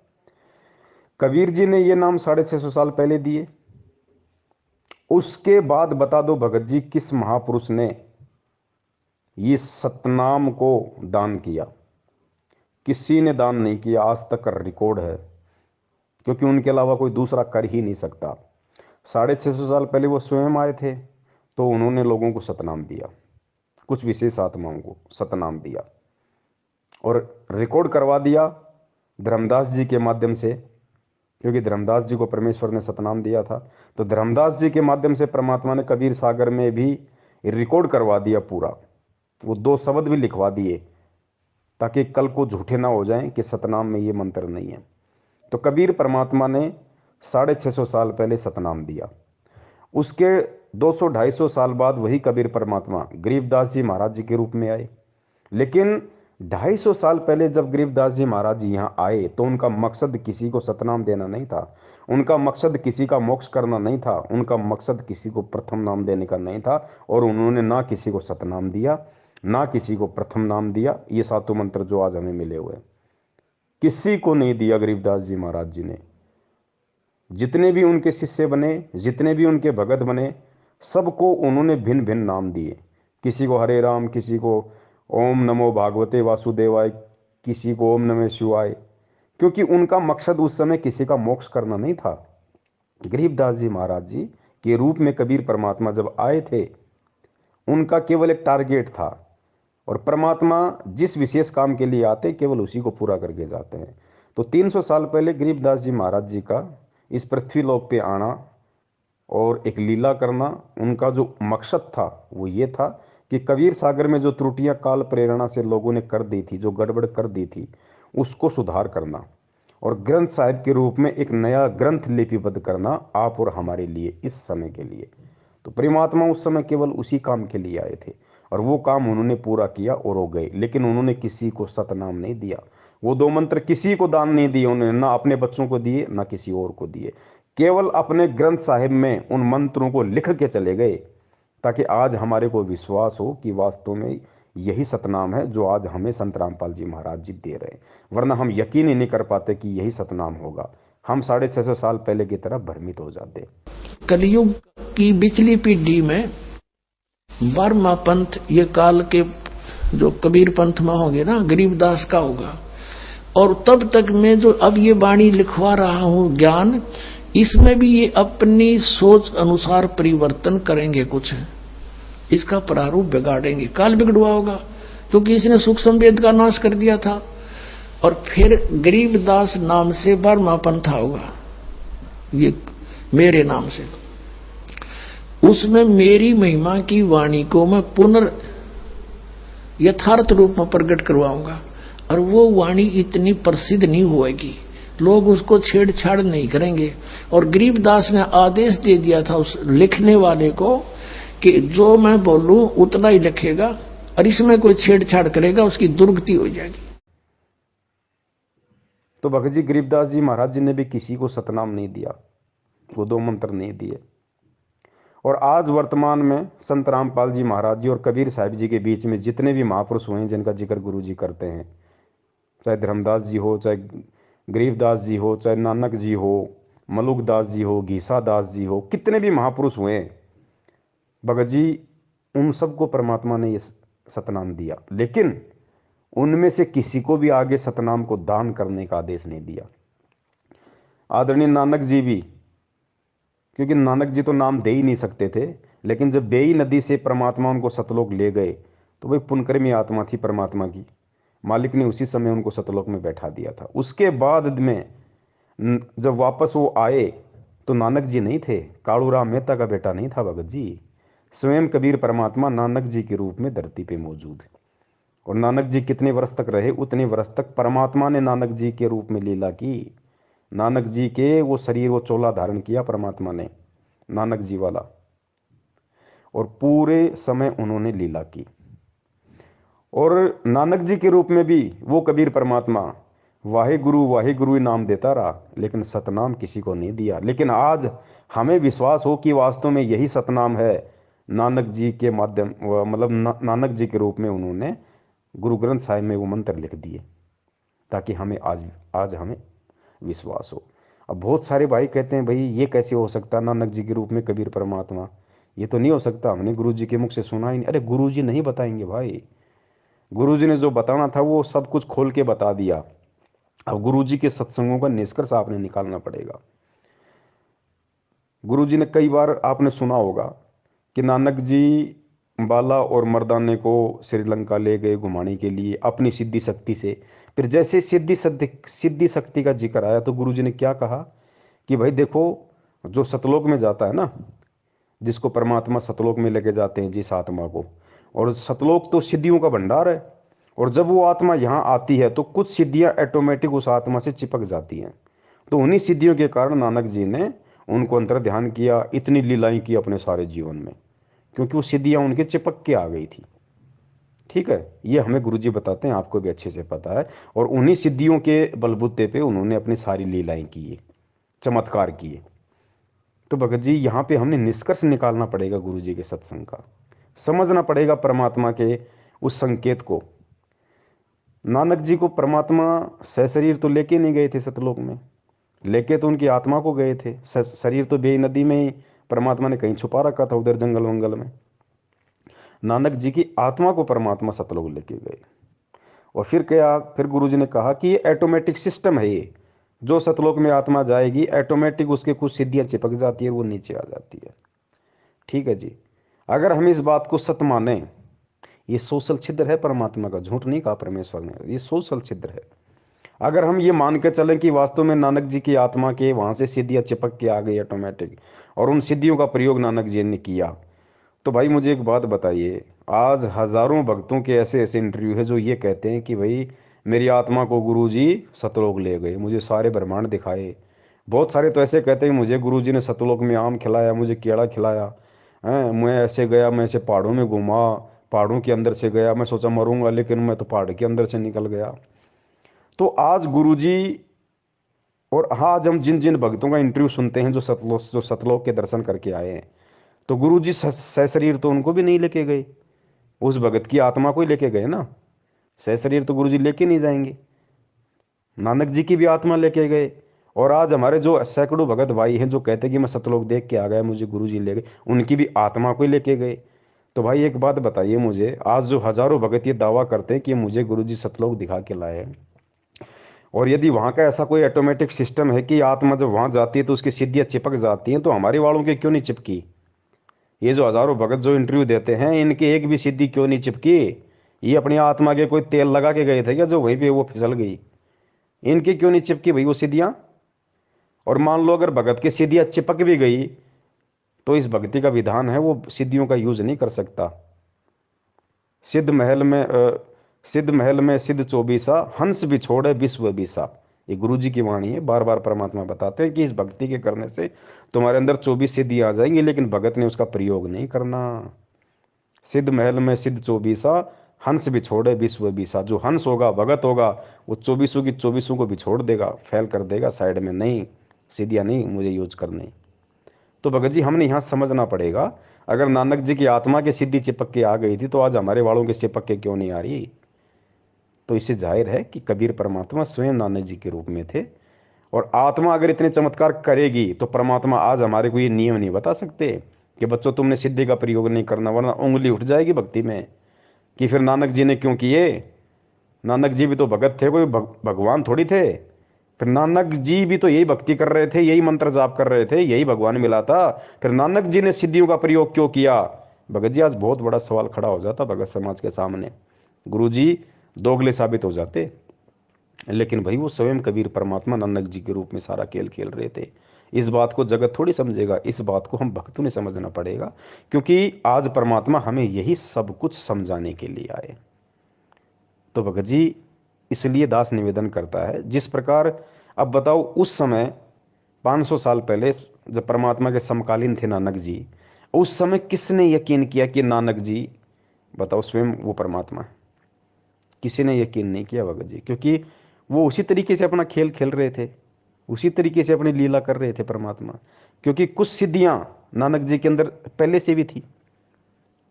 कबीर जी ने ये नाम 650 साल पहले दिए। उसके बाद बता दो भगत जी, किस महापुरुष ने ये सतनाम को दान किया? किसी ने दान नहीं किया, आज तक रिकॉर्ड है, क्योंकि उनके अलावा कोई दूसरा कर ही नहीं सकता। 650 साल पहले वो स्वयं आए थे, तो उन्होंने लोगों को सतनाम दिया, कुछ विशेष आत्माओं को सतनाम दिया और रिकॉर्ड करवा दिया धर्मदास जी के माध्यम से, क्योंकि धर्मदास जी को परमेश्वर ने सतनाम दिया था। तो धर्मदास जी के माध्यम से परमात्मा ने कबीर सागर में भी रिकॉर्ड करवा दिया पूरा, वो 2 शब्द भी लिखवा दिए, ताकि कल को झूठे ना हो जाएं कि सतनाम में ये मंत्र नहीं है। तो कबीर परमात्मा ने 650 साल पहले सतनाम दिया। उसके 200-250 साल बाद वही कबीर परमात्मा गरीबदास जी महाराज जी के रूप में आए। लेकिन 250 साल पहले जब गरीबदास जी महाराज जी यहाँ आए, तो उनका मकसद किसी को सतनाम देना नहीं था, उनका मकसद किसी का मोक्ष करना नहीं था, उनका मकसद किसी को प्रथम नाम देने का नहीं था। और उन्होंने ना किसी को सतनाम दिया, ना किसी को प्रथम नाम दिया। ये 7 मंत्र जो आज हमें मिले हुए, किसी को नहीं दिया गरीबदास जी महाराज जी ने। जितने भी उनके शिष्य बने, जितने भी उनके भगत बने, सबको उन्होंने भिन्न भिन्न नाम दिए। किसी को हरे राम, किसी को ओम नमो भागवते वासुदेवाय, किसी को ओम नमः शिवाय, क्योंकि उनका मकसद उस समय किसी का मोक्ष करना नहीं था। गरीबदास जी महाराज जी के रूप में कबीर परमात्मा जब आए थे, उनका केवल एक टारगेट था, और परमात्मा जिस विशेष काम के लिए आते केवल उसी को पूरा करके जाते हैं। तो 300 साल पहले गरीबदास जी महाराज जी का इस पृथ्वी लोक पे आना और एक लीला करना, उनका जो मकसद था वो ये था कि कबीर सागर में जो त्रुटियां काल प्रेरणा से लोगों ने कर दी थी, जो गड़बड़ कर दी थी, उसको सुधार करना और ग्रंथ साहिब के रूप में एक नया ग्रंथ लिपिबद्ध करना, आप और हमारे लिए, इस समय के लिए। तो परमात्मा उस समय केवल उसी काम के लिए आए थे। और वो काम उन्होंने पूरा किया और हो गए। लेकिन उन्होंने किसी को सतनाम नहीं दिया। वो 2 मंत्र किसी को दान नहीं दिए उन्होंने, ना अपने बच्चों को दिए ना किसी और को दिए। केवल अपने ग्रंथ साहिब में उन मंत्रों को लिख के चले गए, ताकि आज हमारे को विश्वास हो कि वास्तव में यही सतनाम है जो आज हमें संत रामपाल जी महाराज जी दे रहे हैं। वरना हम यकीन ही नहीं कर पाते कि यही सतनाम होगा, हम 650 साल पहले की तरह भ्रमित हो जाते। कलयुग की बिचली पीढ़ी में 12वां पंथ ये काल के जो कबीर पंथ में होंगे ना, गरीबदास का होगा। और तब तक मैं जो अब ये वाणी लिखवा रहा हूं ज्ञान, इसमें भी ये अपनी सोच अनुसार परिवर्तन करेंगे, कुछ इसका प्रारूप बिगाड़ेंगे। काल बिगड़वा होगा क्योंकि इसने सूक्ष्म वेद का नाश कर दिया था। और फिर गरीबदास नाम से 12वां पंथा होगा, ये मेरे नाम से। उसमें मेरी महिमा की वाणी को मैं पुनर् यथार्थ रूप में प्रकट करवाऊंगा। और वो वाणी इतनी प्रसिद्ध नहीं होएगी, लोग उसको छेड़छाड़ नहीं करेंगे। और गरीबदास ने आदेश दे दिया था उस लिखने वाले को कि जो मैं बोलूं उतना ही लिखेगा, और इसमें कोई छेड़छाड़ करेगा उसकी दुर्गति हो जाएगी। तो भगत जी गरीबदास जी महाराज जी ने भी किसी को सतनाम नहीं दिया, वो 2 मंत्र नहीं दिए। और आज वर्तमान में संत रामपाल जी महाराज जी और कबीर साहिब जी के बीच में जितने भी महापुरुष हुए हैं जिनका जिक्र गुरु जी करते हैं, चाहे धर्मदास जी हो, चाहे गरीबदास जी हो, चाहे नानक जी हो, मलुकदास जी हो, घीसा दास जी हो, कितने भी महापुरुष हुए हैं भगत जी, उन सबको परमात्मा ने ये सतनाम दिया। लेकिन उनमें से किसी को भी आगे सतनाम को दान करने का आदेश नहीं दिया। आदरणीय नानक जी भी, क्योंकि नानक जी तो नाम दे ही नहीं सकते थे, लेकिन जब बेई नदी से परमात्मा उनको सतलोक ले गए तो वही पुनकर्मी आत्मा थी परमात्मा की, मालिक ने उसी समय उनको सतलोक में बैठा दिया था। उसके बाद में जब वापस वो आए तो नानक जी नहीं थे, कालूराम मेहता का बेटा नहीं था भगत जी, स्वयं कबीर परमात्मा नानक जी के रूप में धरती पे मौजूद है। और नानक जी कितने वर्ष तक रहे, उतने वर्ष तक परमात्मा ने नानक जी के रूप में लीला की। नानक जी के वो शरीर, वो चोला धारण किया परमात्मा ने, नानक जी वाला, और पूरे समय उन्होंने लीला की। और नानक जी के रूप में भी वो कबीर परमात्मा वाहे गुरु ही नाम देता रहा, लेकिन सतनाम किसी को नहीं दिया। लेकिन आज हमें विश्वास हो कि वास्तव में यही सतनाम है, नानक जी के माध्यम, मतलब नानक जी के रूप में उन्होंने गुरु ग्रंथ साहिब में वो मंत्र लिख दिए, ताकि हमें आज हमें विश्वास हो। अब बहुत सारे भाई कहते हैं भाई ये कैसे हो सकता, नानक जी के रूप में कबीर परमात्मा, ये तो नहीं हो सकता, हमने गुरु जी के मुख से सुना ही नहीं। अरे गुरु जी नहीं बताएंगे भाई, गुरु जी ने जो बताना था वो सब कुछ खोल के बता दिया। अब गुरु जी के सत्संगों का निष्कर्ष आपने निकालना पड़ेगा। गुरु जी ने कई बार आपने सुना होगा कि नानक जी बाला और मर्दाने को श्रीलंका ले गए घुमाने के लिए अपनी सिद्धि शक्ति से। फिर जैसे सिद्धि शक्ति का जिक्र आया तो गुरु जी ने क्या कहा कि भाई देखो, जो सतलोक में जाता है ना, जिसको परमात्मा सतलोक में लेके जाते हैं जिस आत्मा को, और सतलोक तो सिद्धियों का भंडार है, और जब वो आत्मा यहाँ आती है तो कुछ सिद्धियाँ ऑटोमेटिक उस आत्मा से चिपक जाती हैं। तो उन्हीं सिद्धियों के कारण नानक जी ने उनको अंतर ध्यान किया, इतनी लीलाएं की अपने सारे जीवन में, क्योंकि वो सिद्धियाँ उनके चिपक के आ गई थी। ठीक है, ये हमें गुरुजी बताते हैं, आपको भी अच्छे से पता है। और उन्हीं सिद्धियों के बलबूते पे उन्होंने अपनी सारी लीलाएं की, चमत्कार किए। तो भगत जी यहाँ पे हमने निष्कर्ष निकालना पड़ेगा गुरु जी के सत्संग का, समझना पड़ेगा परमात्मा के उस संकेत को। नानक जी को परमात्मा सशरीर तो लेके नहीं गए थे सतलोक में, लेके तो उनकी आत्मा को गए थे। शरीर तो बेई नदी में ही परमात्मा ने कहीं छुपा रखा था, उधर जंगल वंगल में। नानक जी की आत्मा को परमात्मा सतलोक लेके गए। और फिर क्या, फिर गुरु जी ने कहा कि ये ऑटोमेटिक सिस्टम है, ये जो सतलोक में आत्मा जाएगी ऑटोमेटिक उसके कुछ सिद्धियां चिपक जाती है, वो नीचे आ जाती है। ठीक है जी, अगर हम इस बात को सत्य माने, ये सोशल छिद्र है परमात्मा का, झूठ नहीं कहा परमेश्वर ने, ये सोशल छिद्र है। अगर हम ये मान के चलें कि वास्तव में नानक जी की आत्मा के वहाँ से सिद्धियाँ चिपक के आ गई ऑटोमेटिक, और उन सिद्धियों का प्रयोग नानक जी ने किया, तो भाई मुझे एक बात बताइए, आज हजारों भक्तों के ऐसे ऐसे इंटरव्यू है जो ये कहते हैं कि भाई मेरी आत्मा को गुरुजी सतलोक ले गए, मुझे सारे ब्रह्मांड दिखाए। बहुत सारे तो ऐसे कहते हैं मुझे गुरुजी ने सतलोक में आम खिलाया, मुझे केला खिलाया, हैं, मैं ऐसे गया, मैं ऐसे पहाड़ों में घूमा, पहाड़ों के अंदर से गया, मैं सोचा मरूंगा लेकिन मैं तो पहाड़ के अंदर से निकल गया। तो आज गुरुजी और हाँ, आज हम जिन जिन भक्तों का इंटरव्यू सुनते हैं जो सतलोक के दर्शन करके आए हैं, तो गुरुजी सशरीर तो उनको भी नहीं लेके गए, उस भगत की आत्मा को ही लेके गए ना। सशरीर तो गुरुजी लेके नहीं जाएंगे, नानक जी की भी आत्मा लेके गए। और आज हमारे जो सैकड़ों भगत भाई हैं जो कहते हैं कि मैं सतलोक देख के आ गया, मुझे गुरुजी ले गए, उनकी भी आत्मा को ही लेके गए। तो भाई एक बात बताइए मुझे, आज जो हजारों भगत ये दावा करते हैं कि मुझे गुरुजी सतलोक दिखा के लाए हैं, और यदि वहाँ का ऐसा कोई ऑटोमेटिक सिस्टम है कि आत्मा जब वहाँ जाती है तो उसकी सिद्धियाँ चिपक जाती हैं, तो हमारे वालों की क्यों नहीं चिपकी? ये जो हजारों भगत जो इंटरव्यू देते हैं, इनकी एक भी सिद्धि क्यों नहीं चिपकी? ये अपनी आत्मा के कोई तेल लगा के गए थे क्या जो वहीं पे वो फिसल गई? इनकी क्यों नहीं चिपकी भाई वो सिद्धियाँ? और मान लो अगर भगत की सिद्धियाँ चिपक भी गई तो इस भक्ति का विधान है वो सिद्धियों का यूज नहीं कर सकता। सिद्ध महल में सिद्ध चौबीसा, हंस भी छोड़े विश्व बीसा। ये गुरु जी की वाणी है, बार बार परमात्मा बताते हैं कि इस भक्ति के करने से तुम्हारे अंदर 24 सिद्धि आ जाएंगी, लेकिन भगत ने उसका प्रयोग नहीं करना। सिद्ध महल में सिद्ध चौबीसा, हंस भी छोड़े विश्व बीसा। जो हंस होगा, भगत होगा, वो 24 की 24 को भी छोड़ देगा, फैल कर देगा साइड में, नहीं सिद्धियाँ नहीं मुझे यूज करनी। तो भगत जी हमने यहाँ समझना पड़ेगा, अगर नानक जी की आत्मा की सिद्धि चिपक के आ गई थी तो आज हमारे वालों की चिपक के क्यों नहीं आ रही? तो इससे जाहिर है कि कबीर परमात्मा स्वयं नानक जी के रूप में थे। और आत्मा अगर इतने चमत्कार करेगी तो परमात्मा आज हमारे को ये नियम नहीं बता सकते कि बच्चों तुमने सिद्धि का प्रयोग नहीं करना, वरना उंगली उठ जाएगी भक्ति में कि फिर नानक जी ने क्यों किए। नानक जी भी तो भगत थे, कोई भगवान थोड़ी थे। फिर नानक जी भी तो यही भक्ति कर रहे थे, यही मंत्र जाप कर रहे थे, यही भगवान मिला था, फिर नानक जी ने सिद्धियों का प्रयोग क्यों किया? भगत जी आज बहुत बड़ा सवाल खड़ा हो जाता भगत समाज के सामने, गुरु जी दोगले साबित हो जाते। लेकिन भाई वो स्वयं कबीर परमात्मा नानक जी के रूप में सारा खेल खेल रहे थे। इस बात को जगत थोड़ी समझेगा, इस बात को हम भक्तों ने समझना पड़ेगा, क्योंकि आज परमात्मा हमें यही सब कुछ समझाने के लिए आए। तो भगत जी इसलिए दास निवेदन करता है, जिस प्रकार अब बताओ उस समय 500 साल पहले जब परमात्मा के समकालीन थे नानक जी, उस समय किसने यकीन किया कि नानक जी, बताओ, स्वयं वो परमात्मा है? किसी ने यकीन नहीं किया भगत जी, क्योंकि वो उसी तरीके से अपना खेल खेल रहे थे, उसी तरीके से अपनी लीला कर रहे थे परमात्मा। क्योंकि कुछ सिद्धियां नानक जी के अंदर पहले से भी थी,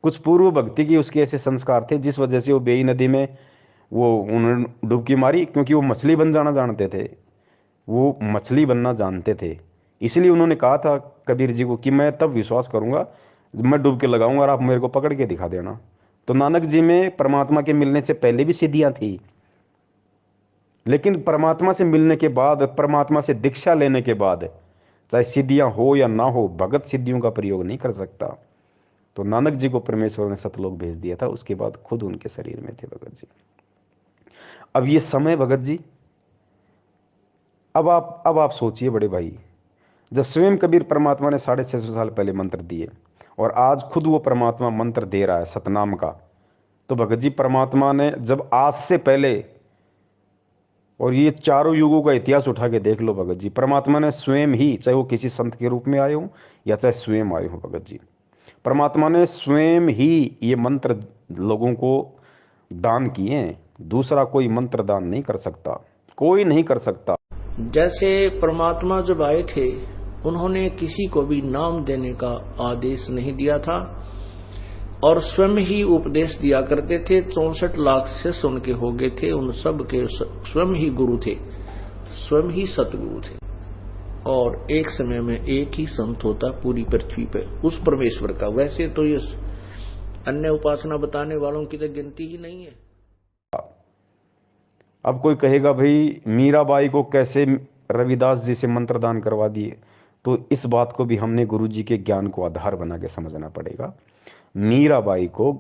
कुछ पूर्व भक्ति की उसके ऐसे संस्कार थे जिस वजह से वो बेई नदी में वो उन्होंने डुबकी मारी, क्योंकि वो मछली बन जाना जानते थे, वो मछली बनना जानते थे। इसलिए उन्होंने कहा था कबीर जी को कि मैं तब विश्वास करूंगा जब मैं डुबकी लगाऊंगा और आप मेरे को पकड़ के दिखा देना। तो नानक जी में परमात्मा के मिलने से पहले भी सिद्धियां थी, लेकिन परमात्मा से मिलने के बाद, परमात्मा से दीक्षा लेने के बाद, चाहे सिद्धियां हो या ना हो, भगत सिद्धियों का प्रयोग नहीं कर सकता। तो नानक जी को परमेश्वर ने सतलोक भेज दिया था, उसके बाद खुद उनके शरीर में थे भगत जी। अब ये समय भगत जी, अब आप सोचिए बड़े भाई, जब स्वयं कबीर परमात्मा ने 650 साल पहले मंत्र दिए और आज खुद वो परमात्मा मंत्र दे रहा है सतनाम का, तो भगत जी परमात्मा ने जब आज से पहले, और ये चारों युगों का इतिहास उठा के देख लो भगत जी, परमात्मा ने स्वयं ही, चाहे वो किसी संत के रूप में आए हो या चाहे स्वयं आए हो भगत जी, परमात्मा ने स्वयं ही ये मंत्र लोगों को दान किए हैं। दूसरा कोई मंत्र दान नहीं कर सकता, कोई नहीं कर सकता। जैसे परमात्मा जब आए थे उन्होंने किसी को भी नाम देने का आदेश नहीं दिया था और स्वयं ही उपदेश दिया करते थे। 64 लाख शिष्य उनके हो गए थे, उन सब के स्वयं ही गुरु थे, स्वयं ही सतगुरु थे। और एक समय में एक ही संत होता पूरी पृथ्वी पे उस परमेश्वर का। वैसे तो ये अन्य उपासना बताने वालों की तो गिनती ही नहीं है। अब कोई कहेगा भाई मीराबाई को कैसे रविदास जी से मंत्र दान करवा दिए, तो इस बात को भी हमने गुरु जी के ज्ञान को आधार बना के समझना पड़ेगा। मीराबाई को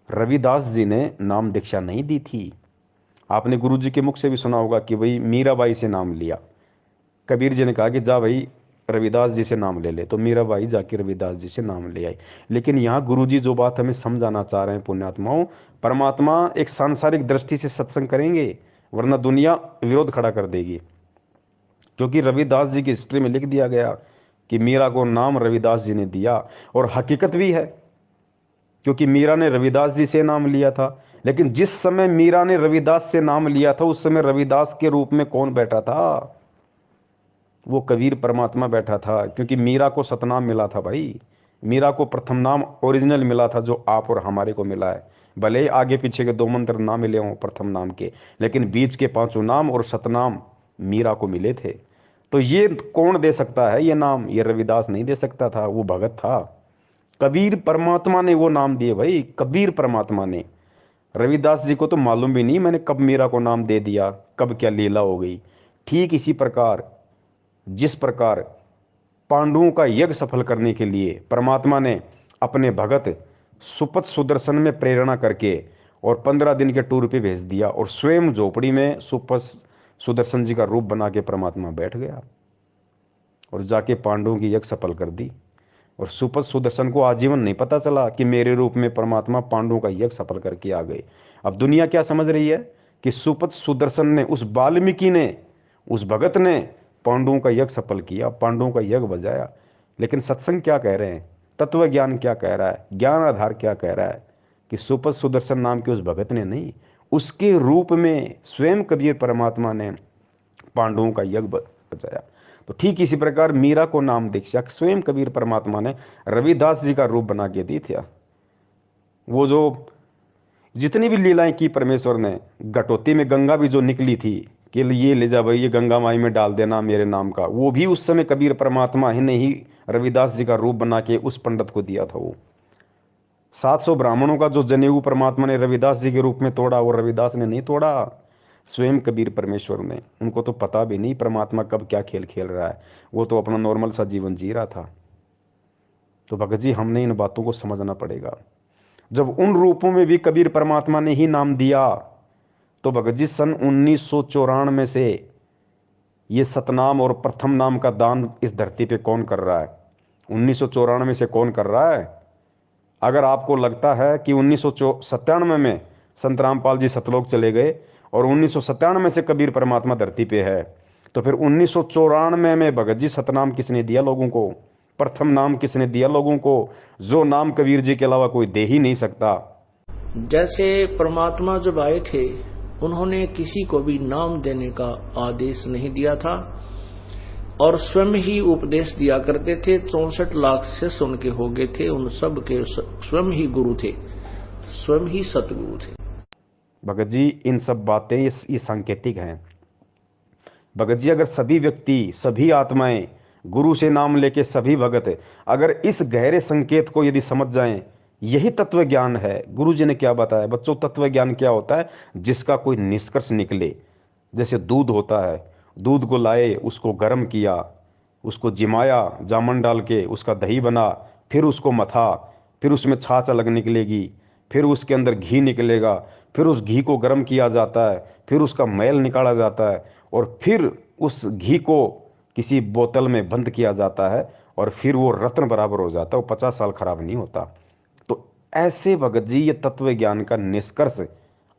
रविदास जी ने नाम दीक्षा नहीं दी थी। आपने गुरु जी के मुख से भी सुना होगा कि भाई मीराबाई से नाम लिया, कबीर जी ने कहा कि जा भाई रविदास जी से नाम ले ले, तो मीराबाई जाके रविदास जी से नाम ले आई। लेकिन यहाँ गुरु जी जो बात हमें समझाना चाह रहे हैं पुण्यात्माओं, परमात्मा एक सांसारिक दृष्टि से सत्संग करेंगे, वरना दुनिया विरोध खड़ा कर देगी। क्योंकि रविदास जी की हिस्ट्री में लिख दिया गया कि मीरा को नाम रविदास जी ने दिया, और हकीकत भी है। क्योंकि मीरा ने रविदास जी से नाम लिया था। लेकिन जिस समय मीरा ने रविदास से नाम लिया था उस समय रविदास के रूप में कौन बैठा था? वो कबीर परमात्मा बैठा था, क्योंकि मीरा को सतनाम मिला था भाई। मीरा को प्रथम नाम ओरिजिनल मिला था, जो आप और हमारे को मिला है। भले ही आगे पीछे के 2 मंत्र ना मिले हों प्रथम नाम के, लेकिन बीच के 5 नाम और सतनाम मीरा को मिले थे। तो ये कौन दे सकता है ये नाम? ये रविदास नहीं दे सकता था, वो भगत था। कबीर परमात्मा ने वो नाम दिए भाई, कबीर परमात्मा ने। रविदास जी को तो मालूम भी नहीं मैंने कब मीरा को नाम दे दिया, कब क्या लीला हो गई। ठीक इसी प्रकार जिस प्रकार पांडवों का यज्ञ सफल करने के लिए परमात्मा ने अपने भगत सुपथ सुदर्शन में प्रेरणा करके और 15 दिन के टूर पे भेज दिया, और स्वयं झोपड़ी में सुपथ सुदर्शन जी का रूप बना के परमात्मा बैठ गया और जाके पांडवों की यज्ञ सफल कर दी। और सुपथ सुदर्शन को आजीवन नहीं पता चला कि मेरे रूप में परमात्मा पांडवों का यज्ञ सफल करके आ गए। अब दुनिया क्या समझ रही है कि सुपथ सुदर्शन ने, उस वाल्मीकि ने, उस भगत ने पांडवों का यज्ञ सफल किया, पांडवों का यज्ञ बजाया। लेकिन सत्संग क्या कह रहे हैं, तत्व ज्ञान क्या कह रहा है, ज्ञान आधार क्या कह रहा है कि सुपथ सुदर्शन नाम के उस भगत ने नहीं, उसके रूप में स्वयं कबीर परमात्मा ने पांडवों का यज्ञ बचाया। तो ठीक इसी प्रकार मीरा को नाम दीक्षा स्वयं कबीर परमात्मा ने रविदास जी का रूप बना के दी थी। वो जो जितनी भी लीलाएं की परमेश्वर ने, घटोती में गंगा भी जो निकली थी कि ये ले जा भाई, ये गंगा माई में डाल देना मेरे नाम का, वो भी उस समय कबीर परमात्मा ही ने ही रविदास जी का रूप बना के उस पंडित को दिया था। वो 700 ब्राह्मणों का जो जनेऊ परमात्मा ने रविदास जी के रूप में तोड़ा, वो रविदास ने नहीं तोड़ा, स्वयं कबीर परमेश्वर ने। उनको तो पता भी नहीं परमात्मा कब क्या खेल खेल रहा है, वो तो अपना नॉर्मल सा जीवन जी रहा था। तो भगत जी हमने इन बातों को समझना पड़ेगा। जब उन रूपों में भी कबीर परमात्मा ने ही नाम दिया, तो भगत जी सन 1994 से ये सतनाम और प्रथम नाम का दान इस धरती पे कौन कर रहा है? 1994 से कौन कर रहा है? अगर आपको लगता है कि 1997 में संत रामपाल जी सतलोक चले गए और 1997 से कबीर परमात्मा धरती पे है, तो फिर 1994 में भगत जी सतनाम किसने दिया लोगों को? प्रथम नाम किसने दिया लोगों को, जो नाम कबीर जी के अलावा कोई दे ही नहीं सकता? जैसे परमात्मा जब आए थे उन्होंने किसी को भी नाम देने का आदेश नहीं दिया था और स्वयं ही उपदेश दिया करते थे। 64 लाख शिष्य उनके हो गए थे, उन सब के स्वयं ही गुरु थे, स्वयं ही सतगुरु थे। भगत जी इन सब बातें ये सांकेतिक हैं। भगत जी अगर सभी व्यक्ति, सभी आत्माएं, गुरु से नाम लेके सभी भगत अगर इस गहरे संकेत को यदि समझ जाएं, यही तत्व ज्ञान है। गुरु जी ने क्या बताया बच्चों? तत्व ज्ञान क्या होता है? जिसका कोई निष्कर्ष निकले। जैसे दूध होता है, दूध को लाए, उसको गर्म किया, उसको जिमाया जामन डाल के, उसका दही बना, फिर उसको मथा, फिर उसमें छाछ अलग निकलेगी, फिर उसके अंदर घी निकलेगा, फिर उस घी को गर्म किया जाता है, फिर उसका मैल निकाला जाता है, और फिर उस घी को किसी बोतल में बंद किया जाता है, और फिर वो रत्न बराबर हो जाता है, वो 50 साल खराब नहीं होता। तो ऐसे भगत जी ये तत्व ज्ञान का निष्कर्ष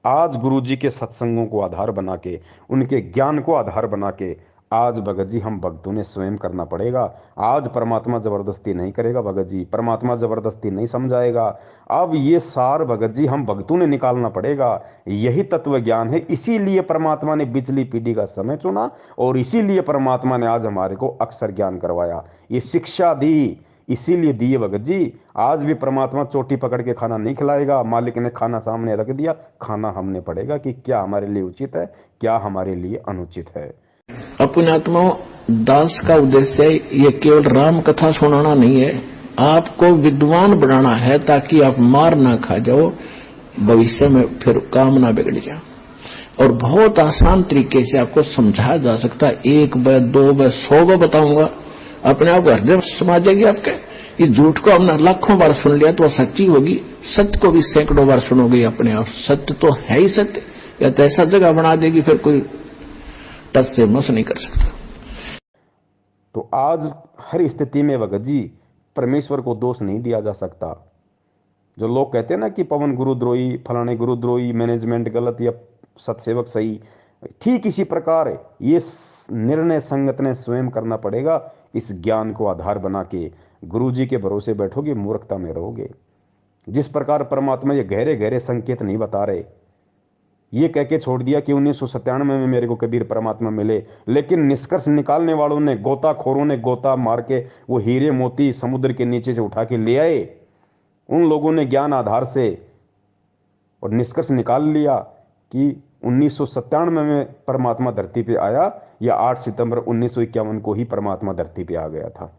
आज गुरु जी के सत्संगों को आधार बना के, उनके ज्ञान को आधार बना के आज भगत जी हम भक्तों ने स्वयं करना पड़ेगा। आज परमात्मा जबरदस्ती नहीं करेगा भगत जी, परमात्मा जबरदस्ती नहीं समझाएगा। अब ये सार भगत जी हम भक्तों ने निकालना पड़ेगा। यही तत्व ज्ञान है, इसीलिए परमात्मा ने बिजली पीढ़ी का समय चुना और इसीलिए परमात्मा ने आज हमारे को अक्षर ज्ञान करवाया, ये शिक्षा दी, इसीलिए दिए भगत जी। आज भी परमात्मा चोटी पकड़ के खाना नहीं खिलाएगा, मालिक ने खाना सामने रख दिया, खाना हमने पड़ेगा कि क्या हमारे लिए उचित है, क्या हमारे लिए अनुचित है। अपने आत्माओं, दास का उद्देश्य ये केवल राम कथा सुनाना नहीं है, आपको विद्वान बनाना है ताकि आप मार ना खा जाओ, भविष्य में फिर काम ना बिगड़ जाए। और बहुत आसान तरीके से आपको समझाया जा सकता है। 1 बार 2 बार 100 बार बताऊंगा, अपने आप हृदय समा जाएगी आपके। इस झूठ को हमने लाखों बार सुन लिया तो सच्ची होगी, सत्य को भी सैकड़ों बार सुनोगे अपने आप। सत्य तो है ही सत्य, या तो ऐसा जगह बना देगी फिर कोई टच से मस नहीं कर सकता। तो आज हर स्थिति में भगत जी परमेश्वर को दोष नहीं दिया जा सकता। जो लोग कहते हैं ना कि पवन गुरुद्रोही, फलाने गुरुद्रोही, मैनेजमेंट गलत या सत्सेवक सही, ठीक इसी प्रकार ये निर्णय संगत ने स्वयं करना पड़ेगा। इस ज्ञान को आधार बना के गुरु जी के भरोसे बैठोगे, मूर्खता में रहोगे। जिस प्रकार परमात्मा ये गहरे गहरे संकेत नहीं बता रहे, ये कह के छोड़ दिया कि 1997 में मेरे को कबीर परमात्मा मिले, लेकिन निष्कर्ष निकालने वालों ने, गोताखोरों ने गोता मार के वो हीरे मोती समुद्र के नीचे से उठा के ले आए। उन लोगों ने ज्ञान आधार से और निष्कर्ष निकाल लिया कि 1997 में परमात्मा धरती पे आया, या 8 सितंबर 1951 को ही परमात्मा धरती पे आ गया था।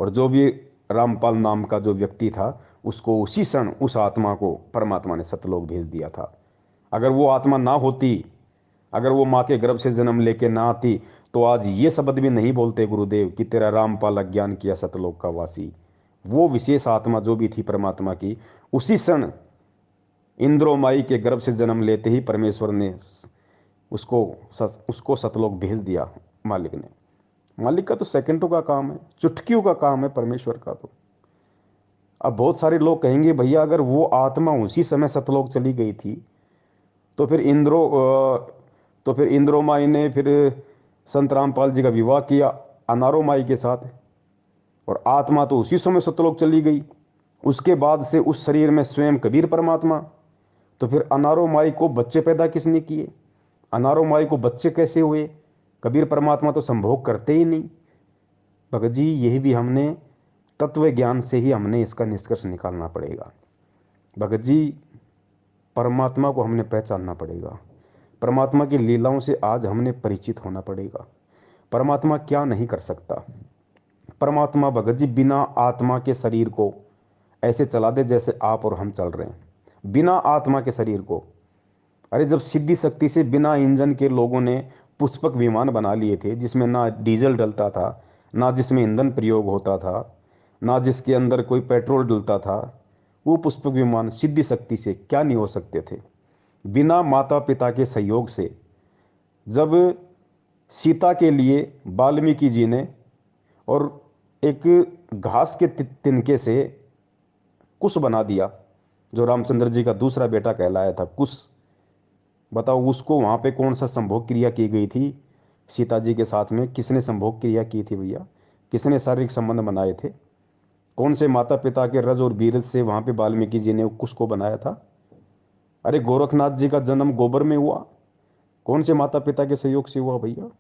और जो भी रामपाल नाम का जो व्यक्ति था, उसको उसी क्षण उस आत्मा को परमात्मा ने सतलोक भेज दिया था। अगर वो आत्मा ना होती, अगर वो माँ के गर्भ से जन्म लेके ना आती, तो आज ये शब्द भी नहीं बोलते गुरुदेव कि तेरा रामपाल अज्ञान किया सतलोक का वासी। वो विशेष आत्मा जो भी थी परमात्मा की, उसी क्षण इंद्रोमाई के गर्भ से जन्म लेते ही परमेश्वर ने उसको सतलोक भेज दिया। मालिक का तो सेकंडों का काम है, चुटकियों का काम है परमेश्वर का। तो अब बहुत सारे लोग कहेंगे भैया अगर वो आत्मा उसी समय सतलोक चली गई थी तो फिर इंद्रोमाई ने फिर संत रामपाल जी का विवाह किया अनारो माई के साथ, और आत्मा तो उसी समय सतलोक चली गई। उसके बाद से उस शरीर में स्वयं कबीर परमात्मा, तो फिर अनारो माई को बच्चे पैदा किसने किए? अनारो माई को बच्चे कैसे हुए? कबीर परमात्मा तो संभोग करते ही नहीं। भगत जी यही भी हमने तत्व ज्ञान से ही हमने इसका निष्कर्ष निकालना पड़ेगा। भगत जी परमात्मा को हमने पहचानना पड़ेगा, परमात्मा की लीलाओं से आज हमने परिचित होना पड़ेगा। परमात्मा क्या नहीं कर सकता? परमात्मा भगत जी बिना आत्मा के शरीर को ऐसे चला दे जैसे आप और हम चल रहे हैं, बिना आत्मा के शरीर को। अरे जब सिद्धि शक्ति से बिना इंजन के लोगों ने पुष्पक विमान बना लिए थे, जिसमें ना डीजल डलता था, ना जिसमें ईंधन प्रयोग होता था, ना जिसके अंदर कोई पेट्रोल डलता था, वो पुष्पक विमान सिद्धि शक्ति से क्या नहीं हो सकते थे? बिना माता पिता के सहयोग से जब सीता के लिए वाल्मीकि जी ने और एक घास के तिनके से कुश बना दिया, जो रामचंद्र जी का दूसरा बेटा कहलाया था कुश, बताओ उसको वहाँ पे कौन सा संभोग क्रिया की गई थी? सीता जी के साथ में किसने संभोग क्रिया की थी भैया? किसने शारीरिक संबंध बनाए थे? कौन से माता पिता के रज और बीरज से वहाँ पे वाल्मीकि जी ने कुश को बनाया था? अरे गोरखनाथ जी का जन्म गोबर में हुआ, कौन से माता पिता के सहयोग से हुआ भैया?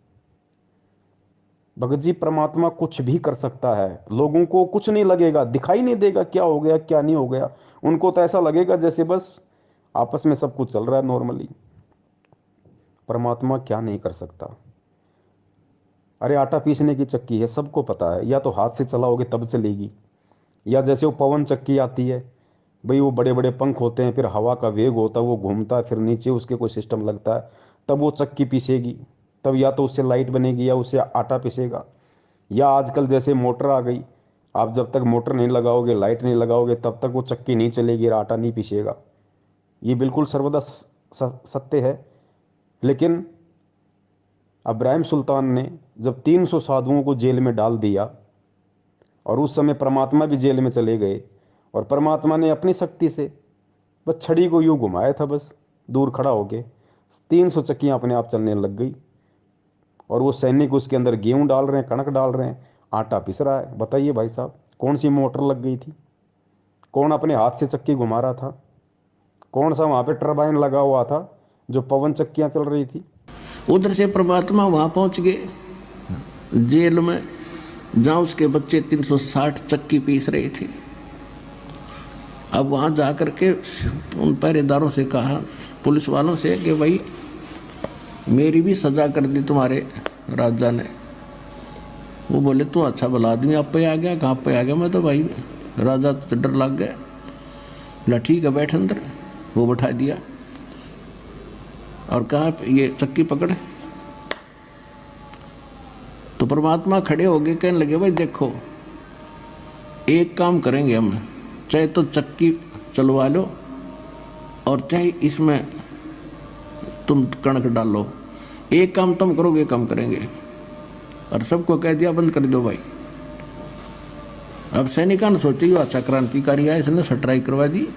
भगत जी परमात्मा कुछ भी कर सकता है, लोगों को कुछ नहीं लगेगा, दिखाई नहीं देगा क्या हो गया क्या नहीं हो गया। उनको तो ऐसा लगेगा जैसे बस आपस में सब कुछ चल रहा है नॉर्मली। परमात्मा क्या नहीं कर सकता? अरे आटा पीसने की चक्की है, सबको पता है, या तो हाथ से चलाओगे तब चलेगी, या जैसे वो पवन चक्की आती है भाई, वो बड़े बड़े पंख होते हैं, फिर हवा का वेग होता है, वो घूमता है, फिर नीचे उसके कोई सिस्टम लगता है, तब वो चक्की पीसेगी, तब या तो उससे लाइट बनेगी या उससे आटा पीसेगा। या आजकल जैसे मोटर आ गई, आप जब तक मोटर नहीं लगाओगे, लाइट नहीं लगाओगे, तब तक वो चक्की नहीं चलेगी, आटा नहीं पीसेगा। ये बिल्कुल सर्वदा सत्य है। लेकिन इब्राहिम सुल्तान ने जब 300 साधुओं को जेल में डाल दिया, और उस समय परमात्मा भी जेल में चले गए, और परमात्मा ने अपनी शक्ति से बस छड़ी को यूँ घुमाया था, बस दूर खड़ा होके 300 चक्कियाँ अपने आप चलने लग गई, और वो सैनिक उसके अंदर गेहूँ डाल रहे हैं, कणक डाल रहे हैं, आटा पिस रहा है। बताइए भाई साहब, कौन सी मोटर लग गई थी? कौन अपने हाथ से चक्की घुमा रहा था? कौन सा वहाँ पे टरबाइन लगा हुआ था जो पवन चक्कियाँ चल रही थी? उधर से परमात्मा वहां पहुंच गए जेल में, जहां उसके बच्चे 360 चक्की पीस रहे थे। अब वहां जाकर के उन पहरेदारों से कहा, पुलिस वालों से, कि भाई मेरी भी सजा कर दी तुम्हारे राजा ने। वो बोले तू अच्छा भला आदमी, आप पे आ गया? कहाँ पे आ गया? मैं तो भाई राजा तो डर लग गया। बोला ठीक है बैठ अंदर। वो बैठा दिया और कहा ये चक्की पकड़। तो परमात्मा खड़े हो गए, कहने लगे भाई देखो एक काम करेंगे हम, चाहे तो चक्की चलवा लो और चाहे इसमें तुम कणक डालो, एक काम तुम करोगे काम करेंगे। और सबको कह दिया बंद कर दो भाई। अब सैनिकों ने सोची अच्छा क्रांतिकारी है, इसने सट्राई करवा दी।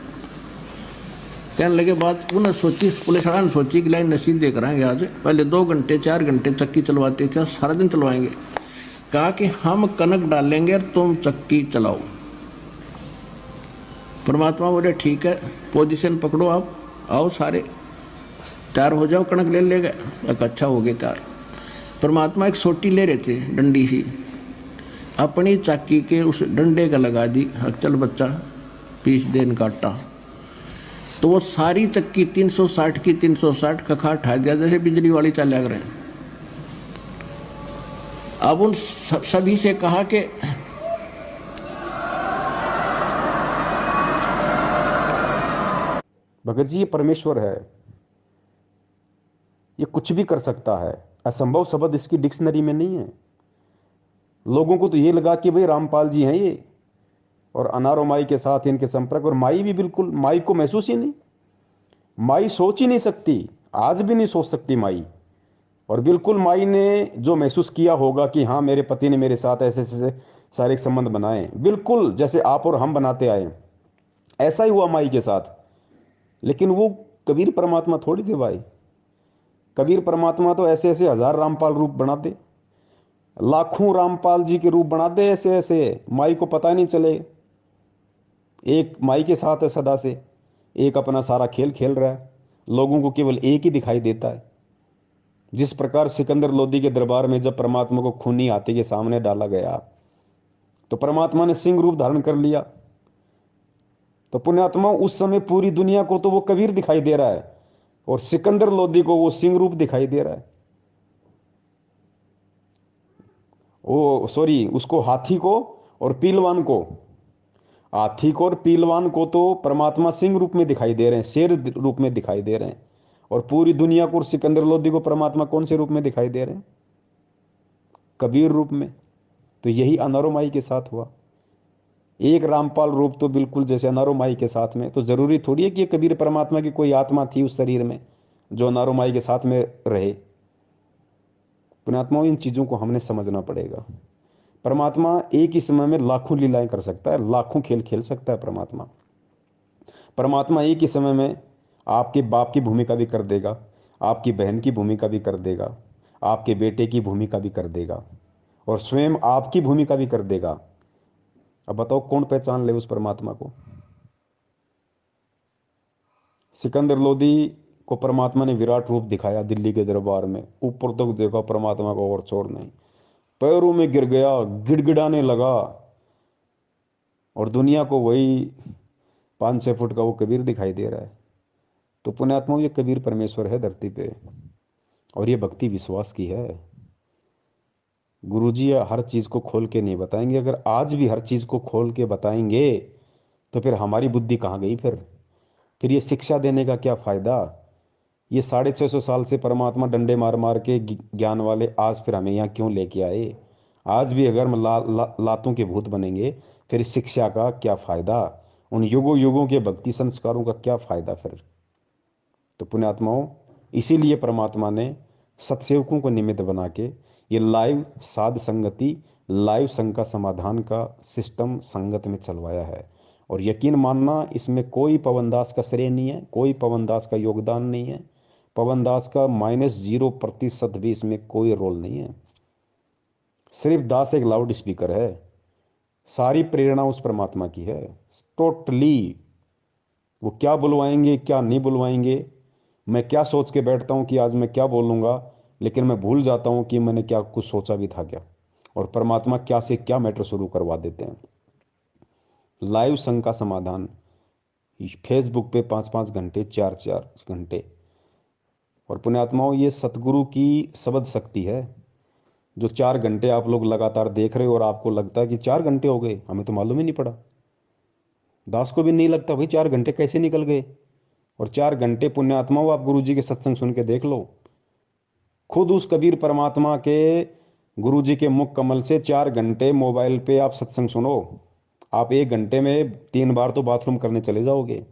कहने लगे बात उन्हें सोची, पुलिस वाला ने सोची कि लाइन नसीब दे कराएंगे आज, पहले 2 घंटे 4 घंटे चक्की चलवाते थे, सारा दिन चलवाएंगे। कहा कि हम कनक डालेंगे और तुम चक्की चलाओ। परमात्मा बोले ठीक है, पोजीशन पकड़ो, आप आओ सारे, तैयार हो जाओ, कणक ले गए। एक अच्छा हो गए तैयार। परमात्मा एक सोटी ले रहे थे, डंडी सी, अपनी चाकी के उस डंडे का लगा दी, चल बच्चा पीस देन काटा। तो वो सारी चक्की 360 की 360 कखा उठा दिया, जैसे बिजली वाली चला करें। अब उन सभी से कहा कि भगत जी, ये परमेश्वर है, ये कुछ भी कर सकता है, असंभव शब्द इसकी डिक्शनरी में नहीं है। लोगों को तो ये लगा कि भाई रामपाल जी हैं ये, और अनारो माई के साथ इनके संपर्क, और माई भी बिल्कुल, माई को महसूस ही नहीं, माई सोच ही नहीं सकती, आज भी नहीं सोच सकती माई। और बिल्कुल माई ने जो महसूस किया होगा कि हाँ मेरे पति ने मेरे साथ ऐसे ऐसे शारीरिक संबंध बनाए, बिल्कुल जैसे आप और हम बनाते आए, ऐसा ही हुआ माई के साथ। लेकिन वो कबीर परमात्मा थोड़ी थे भाई। कबीर परमात्मा तो ऐसे ऐसे हजार रामपाल रूप बना दे, लाखों रामपाल जी के रूप बना दे, ऐसे ऐसे माई को पता नहीं चले। एक माई के साथ है सदा से, एक अपना सारा खेल खेल रहा है, लोगों को केवल एक ही दिखाई देता है। जिस प्रकार सिकंदर लोदी के दरबार में जब परमात्मा को खूनी हाथी के सामने डाला गया तो परमात्मा ने सिंह रूप धारण कर लिया, तो पुण्यात्मा उस समय पूरी दुनिया को तो वो कबीर दिखाई दे रहा है, और सिकंदर लोदी को वो सिंह रूप दिखाई दे रहा है। ओ सॉरी, उसको हाथी को और पीलवान को, हाथी को और पीलवान को तो परमात्मा सिंह रूप में दिखाई दे रहे हैं, शेर रूप में दिखाई दे रहे हैं, और पूरी दुनिया को और सिकंदर लोदी को परमात्मा कौन से रूप में दिखाई दे रहे हैं? कबीर रूप में। तो यही अनारो माई के साथ हुआ। एक रामपाल रूप तो बिल्कुल जैसे अनारो माई के साथ में, तो जरूरी थोड़ी है कि ये कबीर परमात्मा की कोई आत्मा थी उस शरीर में जो अनारो माई के साथ में रहे। पुण्यात्माओं, इन चीज़ों को हमने समझना पड़ेगा। परमात्मा एक ही समय में लाखों लीलाएं कर सकता है, लाखों खेल खेल सकता है परमात्मा। परमात्मा एक ही समय में आपके बाप की भूमिका भी कर देगा, आपकी बहन की भूमिका भी कर देगा, आपके बेटे की भूमिका भी कर देगा, और स्वयं आपकी भूमिका भी कर देगा। अब बताओ कौन पहचान ले उस परमात्मा को? सिकंदर लोदी को परमात्मा ने विराट रूप दिखाया दिल्ली के दरबार में, ऊपर तक देखा परमात्मा को और छोड़ नहीं, पैरों में गिर गया, गिड़गिड़ाने लगा, और दुनिया को वही 5-6 फुट का वो कबीर दिखाई दे रहा है। तो पुण्यात्माओं, ये कबीर परमेश्वर है धरती पे, और ये भक्ति विश्वास की है। गुरुजी हर चीज़ को खोल के नहीं बताएंगे। अगर आज भी हर चीज़ को खोल के बताएंगे तो फिर हमारी बुद्धि कहाँ गई? फिर ये शिक्षा देने का क्या फ़ायदा? ये 650 साल से परमात्मा डंडे मार मार के ज्ञान वाले आज फिर हमें यहाँ क्यों लेके आए? आज भी अगर हम लातों के भूत बनेंगे फिर इस शिक्षा का क्या फ़ायदा? उन युगों युगों के भक्ति संस्कारों का क्या फ़ायदा फिर? तो पुण्यात्माओं, इसीलिए परमात्मा ने सत्सेवकों को निमित्त बना के ये लाइव साध संगति, लाइव शंका समाधान का सिस्टम संगत में चलवाया है। और यकीन मानना, इसमें कोई पवन दास का श्रेय नहीं है, कोई पवन दास का योगदान नहीं है, पवन दास का -0% भी इसमें कोई रोल नहीं है। सिर्फ दास एक लाउड स्पीकर है, सारी प्रेरणा उस परमात्मा की है टोटली। वो क्या बुलवाएंगे क्या नहीं बुलवाएंगे, मैं क्या सोच के बैठता हूँ कि आज मैं क्या बोलूँगा, लेकिन मैं भूल जाता हूँ कि मैंने क्या कुछ सोचा भी था क्या, और परमात्मा क्या से क्या मैटर शुरू करवा देते हैं। लाइव शंका समाधान फेसबुक पे 5-5 घंटे, 4-4 घंटे। और पुण्यात्माओं, ये सतगुरु की शब्द शक्ति है। जो 4 घंटे आप लोग लगातार देख रहे हो और आपको लगता है कि 4 घंटे हो गए, हमें तो मालूम ही नहीं पड़ा, दास को भी नहीं लगता भाई 4 घंटे कैसे निकल गए। और 4 घंटे पुण्यात्माओं, आप गुरु जी के सत्संग सुन के देख लो, खुद उस कबीर परमात्मा के गुरु जी के मुख कमल से 4 घंटे मोबाइल पे आप सत्संग सुनो, आप 1 घंटे में 3 बार तो बाथरूम करने चले जाओगे।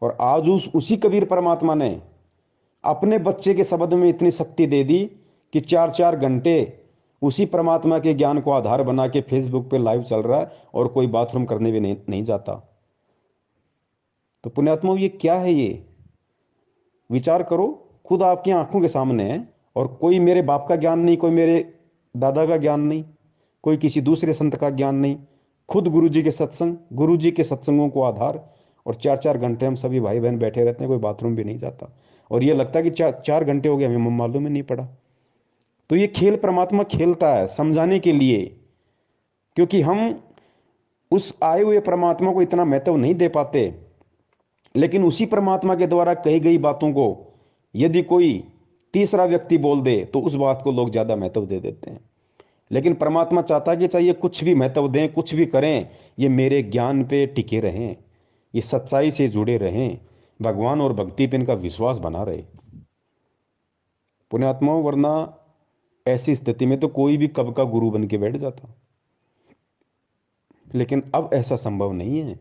और आज उसी कबीर परमात्मा ने अपने बच्चे के शब्द में इतनी शक्ति दे दी कि 4-4 घंटे उसी परमात्मा के ज्ञान को आधार बना के फेसबुक पे लाइव चल रहा है, और कोई बाथरूम करने भी नहीं जाता। तो पुण्यात्माओं, ये क्या है? ये विचार करो, खुद आपकी आंखों के सामने है, और कोई मेरे बाप का ज्ञान नहीं, कोई मेरे दादा का ज्ञान नहीं, कोई किसी दूसरे संत का ज्ञान नहीं, खुद गुरु जी के सत्संग, गुरु जी के सत्संगों को आधार, और 4-4 घंटे हम सभी भाई बहन बैठे रहते हैं, कोई बाथरूम भी नहीं जाता, और ये लगता है कि 4 घंटे हो गए, हमें मालूम ही नहीं पड़ा। तो ये खेल परमात्मा खेलता है समझाने के लिए, क्योंकि हम उस आए हुए परमात्मा को इतना महत्व नहीं दे पाते, लेकिन उसी परमात्मा के द्वारा कही गई बातों को यदि कोई तीसरा व्यक्ति बोल दे तो उस बात को लोग ज़्यादा महत्व दे देते हैं। लेकिन परमात्मा चाहता है कि चाहिए कुछ भी महत्व दें, कुछ भी करें, ये मेरे ज्ञान पे टिके रहें, ये सच्चाई से जुड़े रहें, भगवान और भक्ति पे इनका विश्वास बना रहे पुण्यात्माओं। वरना ऐसी स्थिति में तो कोई भी कब का गुरु बन के बैठ जाता, लेकिन अब ऐसा संभव नहीं है।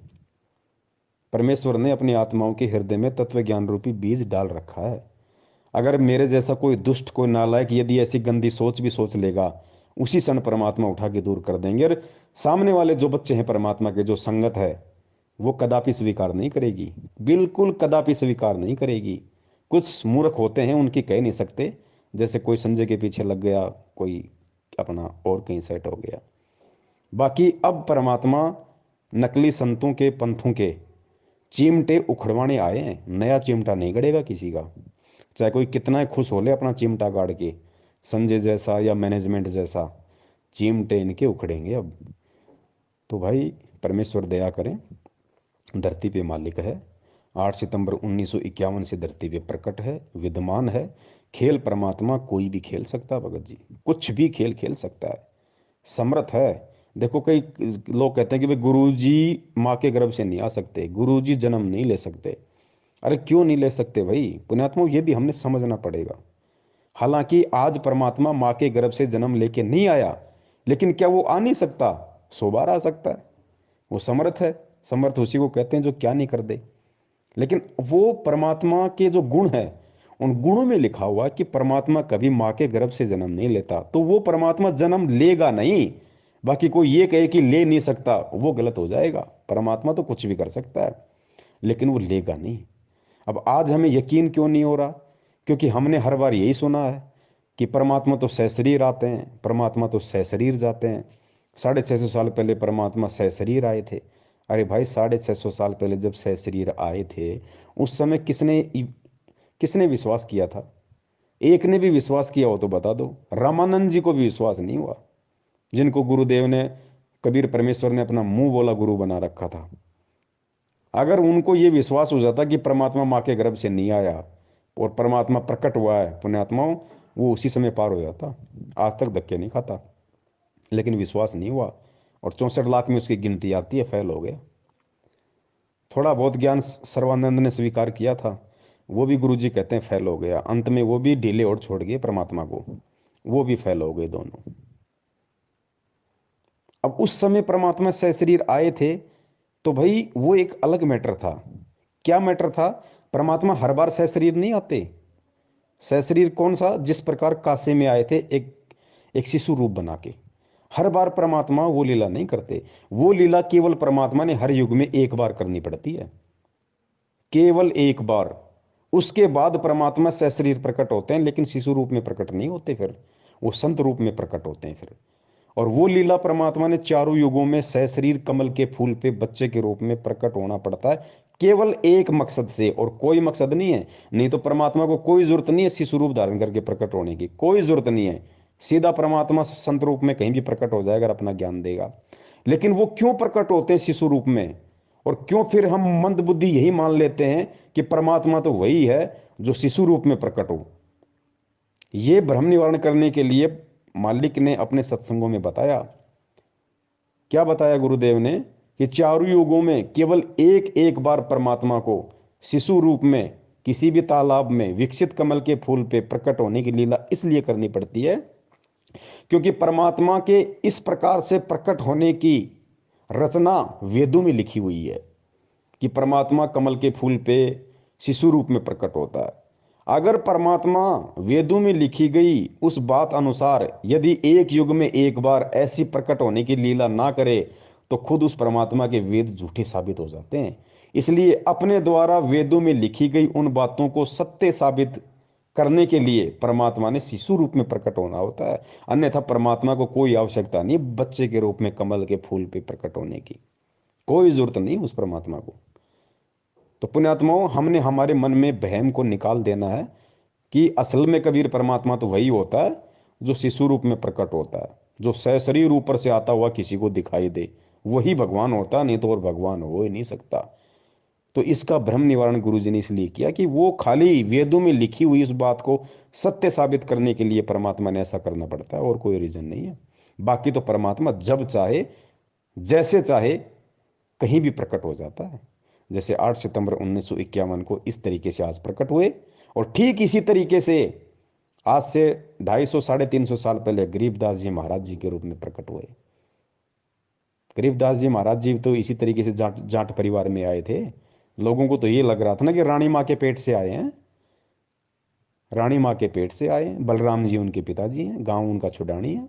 परमेश्वर ने अपनी आत्माओं के हृदय में तत्व ज्ञान रूपी बीज डाल रखा है। अगर मेरे जैसा कोई दुष्ट, कोई नालायक यदि ऐसी गंदी सोच भी सोच लेगा, उसी क्षण परमात्मा उठा के दूर कर देंगे। और सामने वाले जो बच्चे हैं परमात्मा के, जो संगत है, वो कदापि स्वीकार नहीं करेगी, बिल्कुल कदापि स्वीकार नहीं करेगी। कुछ मूर्ख होते हैं, उनकी कह नहीं सकते, जैसे कोई संजय के पीछे लग गया, कोई अपना और कहीं सेट हो गया। बाकी अब परमात्मा नकली संतों के, पंथों के चिमटे उखड़वाने आए हैं। नया चिमटा नहीं गड़ेगा किसी का, चाहे कोई कितना ही खुश हो ले अपना चिमटा गाड़ के, संजय जैसा या मैनेजमेंट जैसा, चिमटे इनके उखड़ेंगे अब। तो भाई परमेश्वर दया करें, धरती पे मालिक है। 8 सितंबर 1951 से धरती पे प्रकट है, विद्यमान है। खेल परमात्मा कोई भी खेल सकता है भगत जी, कुछ भी खेल खेल सकता है, समर्थ है। देखो कई लोग कहते हैं कि भाई गुरु जी माँ के गर्भ से नहीं आ सकते, गुरु जी जन्म नहीं ले सकते। अरे क्यों नहीं ले सकते भाई पुण्यात्मा, ये भी हमने समझना पड़ेगा। हालांकि आज परमात्मा माँ के गर्भ से जन्म लेके नहीं आया, लेकिन क्या वो आ नहीं सकता? 100 बार आ सकता है। वो समर्थ है, समर्थ उसी को कहते हैं जो क्या नहीं कर दे। लेकिन वो परमात्मा के जो गुण है, उन गुणों में लिखा हुआ कि परमात्मा कभी माँ के गर्भ से जन्म नहीं लेता, तो वो परमात्मा जन्म लेगा नहीं। बाकी कोई ये कहे कि ले नहीं सकता, वो गलत हो जाएगा। परमात्मा तो कुछ भी कर सकता है, लेकिन वो लेगा नहीं। अब आज हमें यकीन क्यों नहीं हो रहा? क्योंकि हमने हर बार यही सुना है कि परमात्मा तो सशरीर आते हैं, परमात्मा तो सशरीर जाते हैं। 650 साल पहले परमात्मा सशरीर आए थे। अरे भाई 650 साल पहले जब सशरीर आए थे, उस समय किसने किसने विश्वास किया था? एक ने भी विश्वास किया हो तो बता दो। रामानंद जी को भी विश्वास नहीं हुआ, जिनको गुरुदेव ने, कबीर परमेश्वर ने अपना मुंह बोला गुरु बना रखा था। अगर उनको ये विश्वास हो जाता कि परमात्मा माँ के गर्भ से नहीं आया और परमात्मा प्रकट हुआ है, पुण्यात्माओं, वो उसी समय पार हो जाता, आज तक धक्के नहीं खाता। लेकिन विश्वास नहीं हुआ, और 64 लाख में उसकी गिनती आती है, फेल हो गया। थोड़ा बहुत ज्ञान सर्वानंद ने स्वीकार किया था, वो भी गुरु जी कहते हैं फेल हो गया। अंत में वो भी ढीले और छोड़ गए परमात्मा को, वो भी फेल हो गए दोनों। अब उस समय परमात्मा सशरीर आए थे, तो भाई वो एक अलग मैटर था। क्या मैटर था? परमात्मा हर बार सशरीर नहीं आते। सशरीर कौन सा? जिस प्रकार काशी में आए थे एक शिशु रूप बना के। हर बार परमात्मा वो लीला नहीं करते। वो लीला केवल परमात्मा ने हर युग में एक बार करनी पड़ती है, केवल एक बार। उसके बाद परमात्मा सशरीर प्रकट होते हैं, लेकिन शिशु रूप में प्रकट नहीं होते, फिर वो संत रूप में प्रकट होते हैं फिर। और वो लीला परमात्मा ने चारों युगों में सशरीर कमल के फूल पे बच्चे के रूप में प्रकट होना पड़ता है, केवल एक मकसद से, और कोई मकसद नहीं है। नहीं तो परमात्मा को कोई जरूरत नहीं है शिशु रूप धारण करके प्रकट होने की, कोई जरूरत नहीं है। सीधा परमात्मा संत रूप में कहीं भी प्रकट हो जाएगा, अपना ज्ञान देगा। लेकिन वो क्यों प्रकट होते हैं शिशु रूप में? और क्यों फिर हम मंद बुद्धि यही मान लेते हैं कि परमात्मा तो वही है जो शिशु रूप में प्रकट हो? ये भ्रम निवारण करने के लिए मालिक ने अपने सत्संगों में बताया। क्या बताया गुरुदेव ने? कि चारों युगों में केवल एक एक बार परमात्मा को शिशु रूप में किसी भी तालाब में विकसित कमल के फूल पे प्रकट होने की लीला इसलिए करनी पड़ती है क्योंकि परमात्मा के इस प्रकार से प्रकट होने की रचना वेदों में लिखी हुई है कि परमात्मा कमल के फूल पे शिशु रूप में प्रकट होता है। अगर परमात्मा वेदों में लिखी गई उस बात अनुसार यदि एक युग में एक बार ऐसी प्रकट होने की लीला ना करे, तो खुद उस परमात्मा के वेद झूठे साबित हो जाते हैं। इसलिए अपने द्वारा वेदों में लिखी गई उन बातों को सत्य साबित करने के लिए परमात्मा ने शिशु रूप में प्रकट होना होता है। अन्यथा परमात्मा को कोई आवश्यकता नहीं बच्चे के रूप में कमल के फूल पे प्रकट होने की, कोई जरूरत नहीं उस परमात्मा को। तो पुण्यात्माओं, हमने हमारे मन में वहम को निकाल देना है कि असल में कबीर परमात्मा तो वही होता है जो शिशु रूप में प्रकट होता है, जो सशरीर ऊपर से आता हुआ किसी को दिखाई दे, वही भगवान होता, नहीं तो और भगवान हो ही नहीं सकता। तो इसका भ्रम निवारण गुरु जी ने इसलिए किया कि वो खाली वेदों में लिखी हुई उस बात को सत्य साबित करने के लिए परमात्मा ने ऐसा करना पड़ता है, और कोई रीजन नहीं है। बाकी तो परमात्मा जब चाहे जैसे चाहे कहीं भी प्रकट हो जाता है। जैसे 8 सितंबर 1951 को इस तरीके से आज प्रकट हुए, और ठीक इसी तरीके से आज से 250 350 साल पहले गरीबदास जी महाराज जी के रूप में प्रकट हुए। गरीबदास जी महाराज जी तो इसी तरीके से जाट जाट परिवार में आए थे। लोगों को तो ये लग रहा था ना कि रानी माँ के पेट से आए हैं, रानी माँ के पेट से आए हैं। बलराम जी उनके पिताजी हैं, गांव उनका छुडानी है।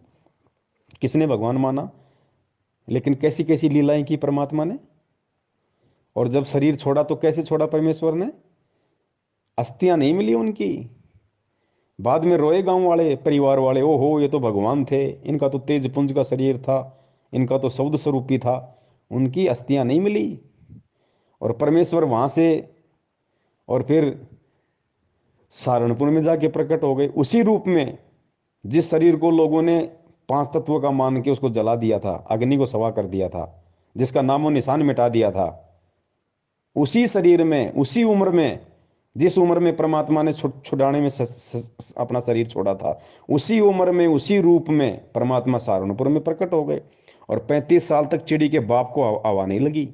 किसने भगवान माना, लेकिन कैसी कैसी लीलाएं की परमात्मा ने। और जब शरीर छोड़ा तो कैसे छोड़ा परमेश्वर ने, अस्थियां नहीं मिली उनकी। बाद में रोए गांव वाले परिवार वाले, ओहो ये तो भगवान थे, इनका तो तेज पुंज का शरीर था, इनका तो शब्द स्वरूपी था, उनकी अस्थियां नहीं मिली। और परमेश्वर वहां से और फिर सहारनपुर में जाके प्रकट हो गए उसी रूप में जिस शरीर को लोगों ने 5 तत्वों का मान के उसको जला दिया था, अग्नि को सवा कर दिया था, जिसका नामो निशान मिटा दिया था। उसी शरीर में, उसी उम्र में, जिस उम्र में परमात्मा ने छुड़ाने में अपना शरीर छोड़ा था, उसी उम्र में उसी रूप में परमात्मा सहारनपुर में प्रकट हो गए। और 35 साल तक चिड़ी के बाप को हवा नहीं लगी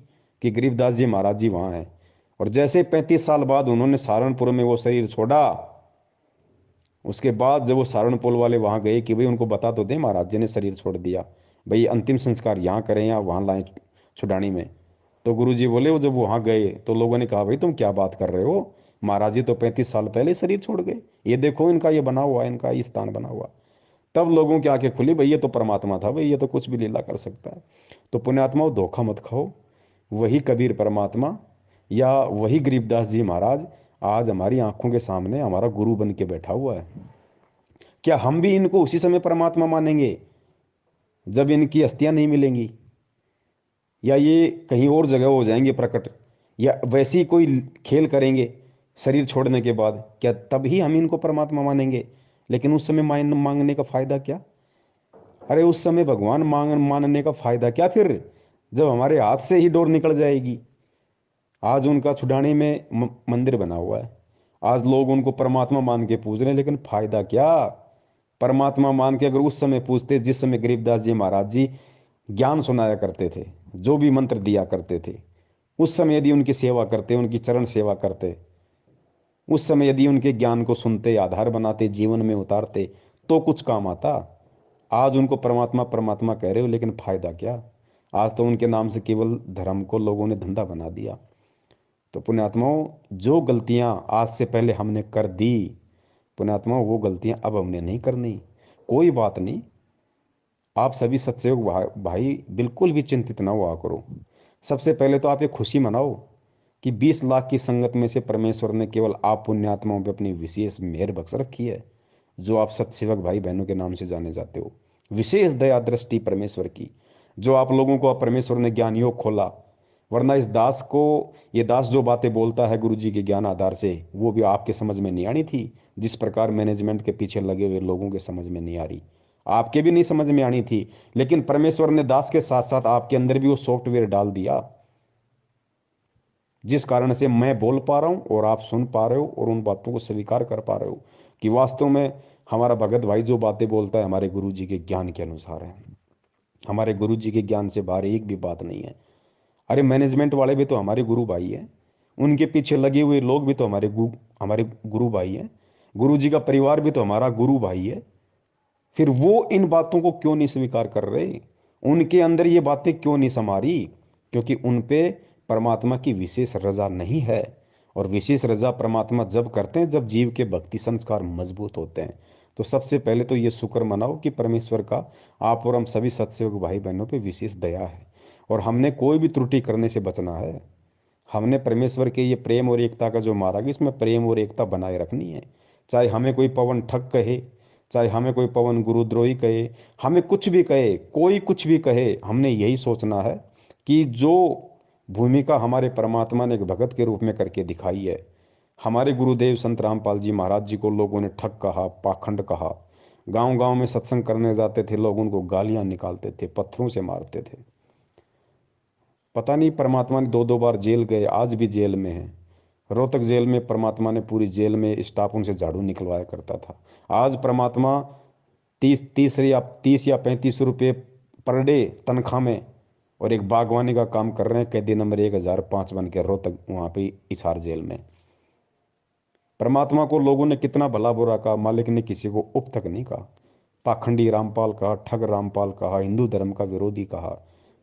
कि गरीबदास जी महाराज जी वहां हैं। और जैसे 35 साल बाद उन्होंने सहारनपुर में वो शरीर छोड़ा, उसके बाद जब वो सहारनपुर वाले वहां गए कि भाई उनको बता तो दें महाराज जी ने शरीर छोड़ दिया, भाई अंतिम संस्कार यहाँ करें या वहां लाएं छुड़ानी में। तो गुरु जी बोले, वो जब वहां गए तो लोगों ने कहा भाई तुम क्या बात कर रहे हो, महाराज जी तो 35 साल पहले शरीर छोड़ गए, ये देखो इनका ये बना हुआ है, इनका ये स्थान बना हुआ। तब लोगों की आंखें खुली, भाई ये तो परमात्मा था, भाई ये तो कुछ भी लीला कर सकता है। तो पुण्यात्माओं, धोखा मत खाओ, वही कबीर परमात्मा या वही गरीबदास जी महाराज आज हमारी आंखों के सामने हमारा गुरु बन के बैठा हुआ है। क्या हम भी इनको उसी समय परमात्मा मानेंगे जब इनकी अस्थियां नहीं मिलेंगी, या ये कहीं और जगह हो जाएंगे प्रकट, या वैसे ही कोई खेल करेंगे शरीर छोड़ने के बाद, क्या तब ही हम इनको परमात्मा मानेंगे? लेकिन उस समय मांगने का फायदा क्या? अरे उस समय भगवान मानने का फायदा क्या फिर, जब हमारे हाथ से ही डोर निकल जाएगी। आज उनका छुड़ाने में मंदिर बना हुआ है, आज लोग उनको परमात्मा मान के पूज रहे हैं, लेकिन फायदा क्या? परमात्मा मान के अगर उस समय पूछते जिस समय गरीबदास जी महाराज जी ज्ञान सुनाया करते थे, जो भी मंत्र दिया करते थे, उस समय यदि उनकी सेवा करते, उनकी चरण सेवा करते, उस समय यदि उनके ज्ञान को सुनते, आधार बनाते, जीवन में उतारते, तो कुछ काम आता। आज उनको परमात्मा परमात्मा कह रहे हो, लेकिन फायदा क्या? आज तो उनके नाम से केवल धर्म को लोगों ने धंधा बना दिया। तो पुण्यात्माओं, जो गलतियां आज से पहले हमने कर दी, पुण्यात्माओं वो गलतियां अब हमने नहीं करनी। कोई बात नहीं, आप सभी सत्सयोग भाई बिल्कुल भी चिंतित ना हुआ करो। सबसे पहले तो आप ये खुशी मनाओ कि 20 लाख की संगत में से परमेश्वर ने केवल आप पुण्यात्माओं पे अपनी विशेष मेहर बख्श रखी है, जो आप सत्सेवक भाई बहनों के नाम से जाने जाते हो। विशेष दया दृष्टि परमेश्वर की, जो आप लोगों को परमेश्वर ने ज्ञान योग खोला। वरना इस दास को, ये दास जो बातें बोलता है गुरु जी के ज्ञान आधार से, वो भी आपके समझ में नहीं आनी थी। जिस प्रकार मैनेजमेंट के पीछे लगे हुए लोगों के समझ में नहीं आ रही, आपके भी नहीं समझ में आनी थी। लेकिन परमेश्वर ने दास के साथ साथ आपके अंदर भी वो सॉफ्टवेयर डाल दिया, जिस कारण से मैं बोल पा रहा हूं और आप सुन पा रहे हो और उन बातों को स्वीकार कर पा रहे हो कि वास्तव में हमारा भगत भाई जो बातें बोलता है हमारे गुरु जी के ज्ञान के अनुसार है। हमारे गुरु जी के ज्ञान से बाहर एक भी बात नहीं है। अरे मैनेजमेंट वाले भी तो हमारे गुरु भाई हैं, उनके पीछे लगे हुए लोग भी तो हमारे गुरु भाई हैं, गुरु जी का परिवार भी तो हमारा गुरु भाई है। फिर वो इन बातों को क्यों नहीं स्वीकार कर रहे? उनके अंदर ये बातें क्यों नहीं समा रही? क्योंकि उन पे परमात्मा की विशेष रजा नहीं है। और विशेष रजा परमात्मा जब करते हैं जब जीव के भक्ति संस्कार मजबूत होते हैं। तो सबसे पहले तो ये शुक्र मनाओ कि परमेश्वर का आप और हम सभी सत्सेवक भाई बहनों पे विशेष दया है, और हमने कोई भी त्रुटि करने से बचना है। हमने परमेश्वर के ये प्रेम और एकता का जो मार्ग है, इसमें प्रेम और एकता बनाए रखनी है। चाहे हमें कोई पवन ठग कहे, चाहे हमें कोई पवन गुरुद्रोही कहे, हमें कुछ भी कहे, कोई कुछ भी कहे, हमने यही सोचना है कि जो भूमिका हमारे परमात्मा ने एक भगत के रूप में करके दिखाई है। हमारे गुरुदेव संत रामपाल जी महाराज जी को लोगों ने ठग कहा, पाखंड कहा। गांव गांव में सत्संग करने जाते थे लोग, उनको गालियां निकालते थे, पत्थरों से मारते थे। पता नहीं परमात्मा ने दो दो बार जेल गए, आज भी जेल में है। रोहतक जेल में परमात्मा ने पूरी जेल में स्टाफ उनसे झाड़ू निकलवाया करता था। आज परमात्मा 30 या 35 रुपये पर डे तनख्वाह में और एक बागवानी का काम कर रहे हैं, कैदी नंबर 1005 बन के रोहतक वहाँ पे हिसार जेल में। परमात्मा को लोगों ने कितना भला बुरा कहा, मालिक ने किसी को उप तक नहीं कहा। पाखंडी रामपाल कहा, ठग रामपाल कहा, हिंदू धर्म का विरोधी कहा।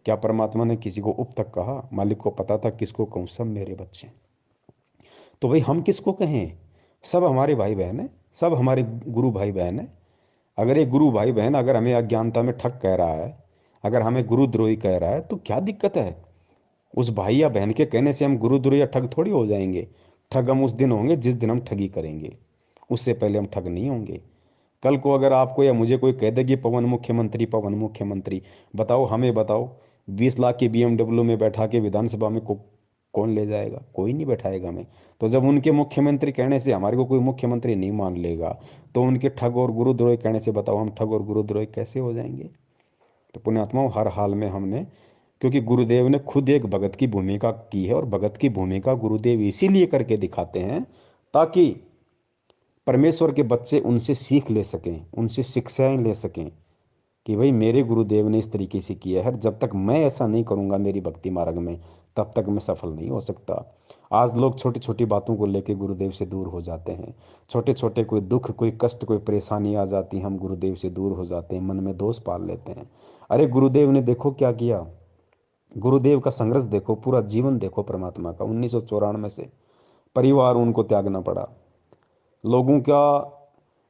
क्या परमात्मा ने किसी को उप तक कहा? मालिक को पता था किसको कहूँ, सब मेरे बच्चे। तो भाई हम किसको कहें? सब हमारे भाई बहन है, सब हमारे गुरु भाई बहन है। अगर एक गुरु भाई बहन अगर हमें अज्ञानता में ठग कह रहा है, अगर हमें गुरुद्रोही कह रहा है, तो क्या दिक्कत है? उस भाई या बहन के कहने से हम गुरुद्रोही या ठग थोड़ी हो जाएंगे। ठग हम उस दिन होंगे जिस दिन हम ठगी करेंगे, उससे पहले हम ठग नहीं होंगे। कल को अगर आपको या मुझे कोई कह दे कि पवन मुख्यमंत्री, पवन मुख्यमंत्री, बताओ, हमें बताओ, 20 लाख की BMW में बैठा के विधानसभा में कौन ले जाएगा? कोई नहीं बैठाएगा हमें। तो जब उनके मुख्यमंत्री कहने से हमारे को कोई मुख्यमंत्री नहीं मान लेगा, तो उनके ठग और गुरुद्रोही कहने से बताओ हम ठग और गुरुद्रोही कैसे हो जाएंगे? तो पुण्यात्माओं, हर हाल में हमने, क्योंकि गुरुदेव ने खुद एक भगत की भूमिका की है, और भगत की भूमिका गुरुदेव इसीलिए करके दिखाते हैं ताकि परमेश्वर के बच्चे उनसे सीख ले सकें, उनसे शिक्षाएं ले सकें कि भाई मेरे गुरुदेव ने इस तरीके से किया है, जब तक मैं ऐसा नहीं करूंगा मेरी भक्ति मार्ग में, तब तक मैं सफल नहीं हो सकता। आज लोग छोटी छोटी बातों को लेकर गुरुदेव से दूर हो जाते हैं। छोटे छोटे कोई दुख, कोई कष्ट, कोई परेशानी आ जाती, हम गुरुदेव से दूर हो जाते हैं, मन में दोष पाल लेते हैं। अरे गुरुदेव ने देखो क्या किया, गुरुदेव का संघर्ष देखो, पूरा जीवन देखो परमात्मा का। 1994 से परिवार उनको त्यागना पड़ा, लोगों का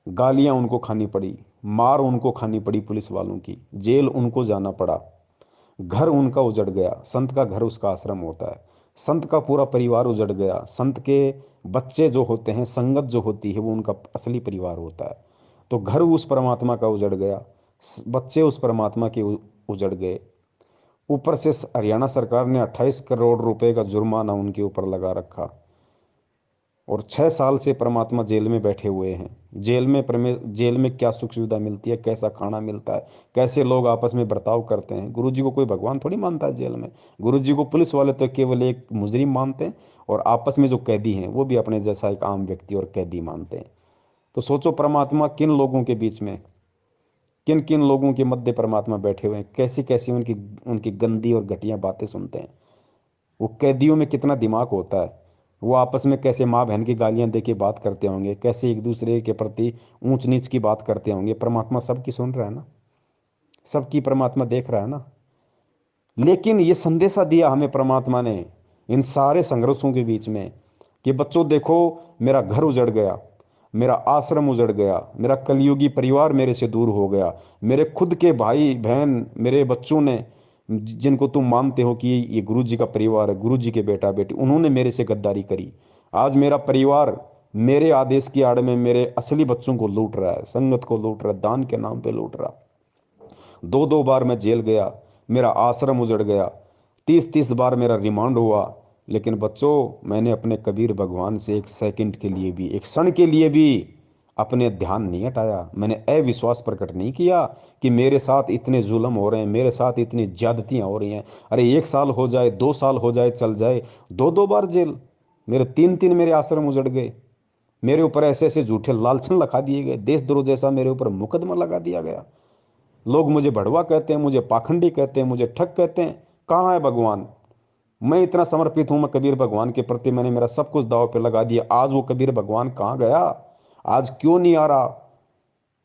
गालियां उनको खानी पड़ी, मार उनको खानी पड़ी पुलिस वालों की, जेल उनको जाना पड़ा, घर उनका उजड़ गया। संत का घर उसका आश्रम होता है, संत का पूरा परिवार उजड़ गया। संत के बच्चे जो होते हैं, संगत जो होती है, वो उनका असली परिवार होता है। तो घर उस परमात्मा का उजड़ गया, बच्चे उस परमात्मा के उजड़ गए। ऊपर से हरियाणा सरकार ने 28 करोड़ रुपए का जुर्माना उनके ऊपर लगा रखा, और 6 साल से परमात्मा जेल में बैठे हुए हैं। जेल में क्या सुख सुविधा मिलती है, कैसा खाना मिलता है, कैसे लोग आपस में बर्ताव करते हैं? गुरु जी को कोई भगवान थोड़ी मानता है जेल में। गुरु जी को पुलिस वाले तो केवल एक मुजरिम मानते हैं, और आपस में जो कैदी हैं वो भी अपने जैसा एक आम व्यक्ति और कैदी मानते हैं। तो सोचो परमात्मा किन लोगों के बीच में, किन किन लोगों के मध्य परमात्मा बैठे हुए हैं, कैसी कैसी उनकी उनकी गंदी और घटिया बातें सुनते हैं। वो कैदियों में कितना दिमाग होता है, वो आपस में कैसे माँ बहन की गालियां दे के बात करते होंगे, कैसे एक दूसरे के प्रति ऊंच नीच की बात करते होंगे। परमात्मा सबकी सुन रहा है ना, सबकी परमात्मा देख रहा है ना। लेकिन ये संदेशा दिया हमें परमात्मा ने इन सारे संघर्षों के बीच में कि बच्चों देखो, मेरा घर उजड़ गया, मेरा आश्रम उजड़ गया, मेरा कलयुगी परिवार मेरे से दूर हो गया, मेरे खुद के भाई बहन, मेरे बच्चों ने, जिनको तुम मानते हो कि ये गुरु जी का परिवार है, गुरु जी के बेटा बेटी, उन्होंने मेरे से गद्दारी करी। आज मेरा परिवार मेरे आदेश की आड़ में मेरे असली बच्चों को लूट रहा है, संगत को लूट रहा है, दान के नाम पे लूट रहा। दो दो बार मैं जेल गया, मेरा आश्रम उजड़ गया, 30 बार मेरा रिमांड हुआ। लेकिन बच्चों, मैंने अपने कबीर भगवान से एक सेकंड के लिए भी, एक क्षण के लिए भी अपने ध्यान नहीं हटाया। मैंने अविश्वास प्रकट नहीं किया कि मेरे साथ इतने जुल्म हो रहे हैं, मेरे साथ इतनी ज्यादतियां हो रही हैं। अरे 1 साल हो जाए, 2 साल हो जाए, चल जाए, दो दो बार जेल, मेरे 3 मेरे आश्रम उजड़ गए, मेरे ऊपर ऐसे ऐसे झूठे लालछन लगा दिए गए, देशद्रोह जैसा मेरे ऊपर मुकदमा लगा दिया गया। लोग मुझे भड़वा कहते हैं, मुझे पाखंडी कहते हैं, मुझे ठग कहते हैं। कहाँ है भगवान? मैं इतना समर्पित हूं, मैं कबीर भगवान के प्रति मैंने मेरा सब कुछ दांव पे लगा दिया। आज वो कबीर भगवान कहाँ गया? आज क्यों नहीं आ रहा?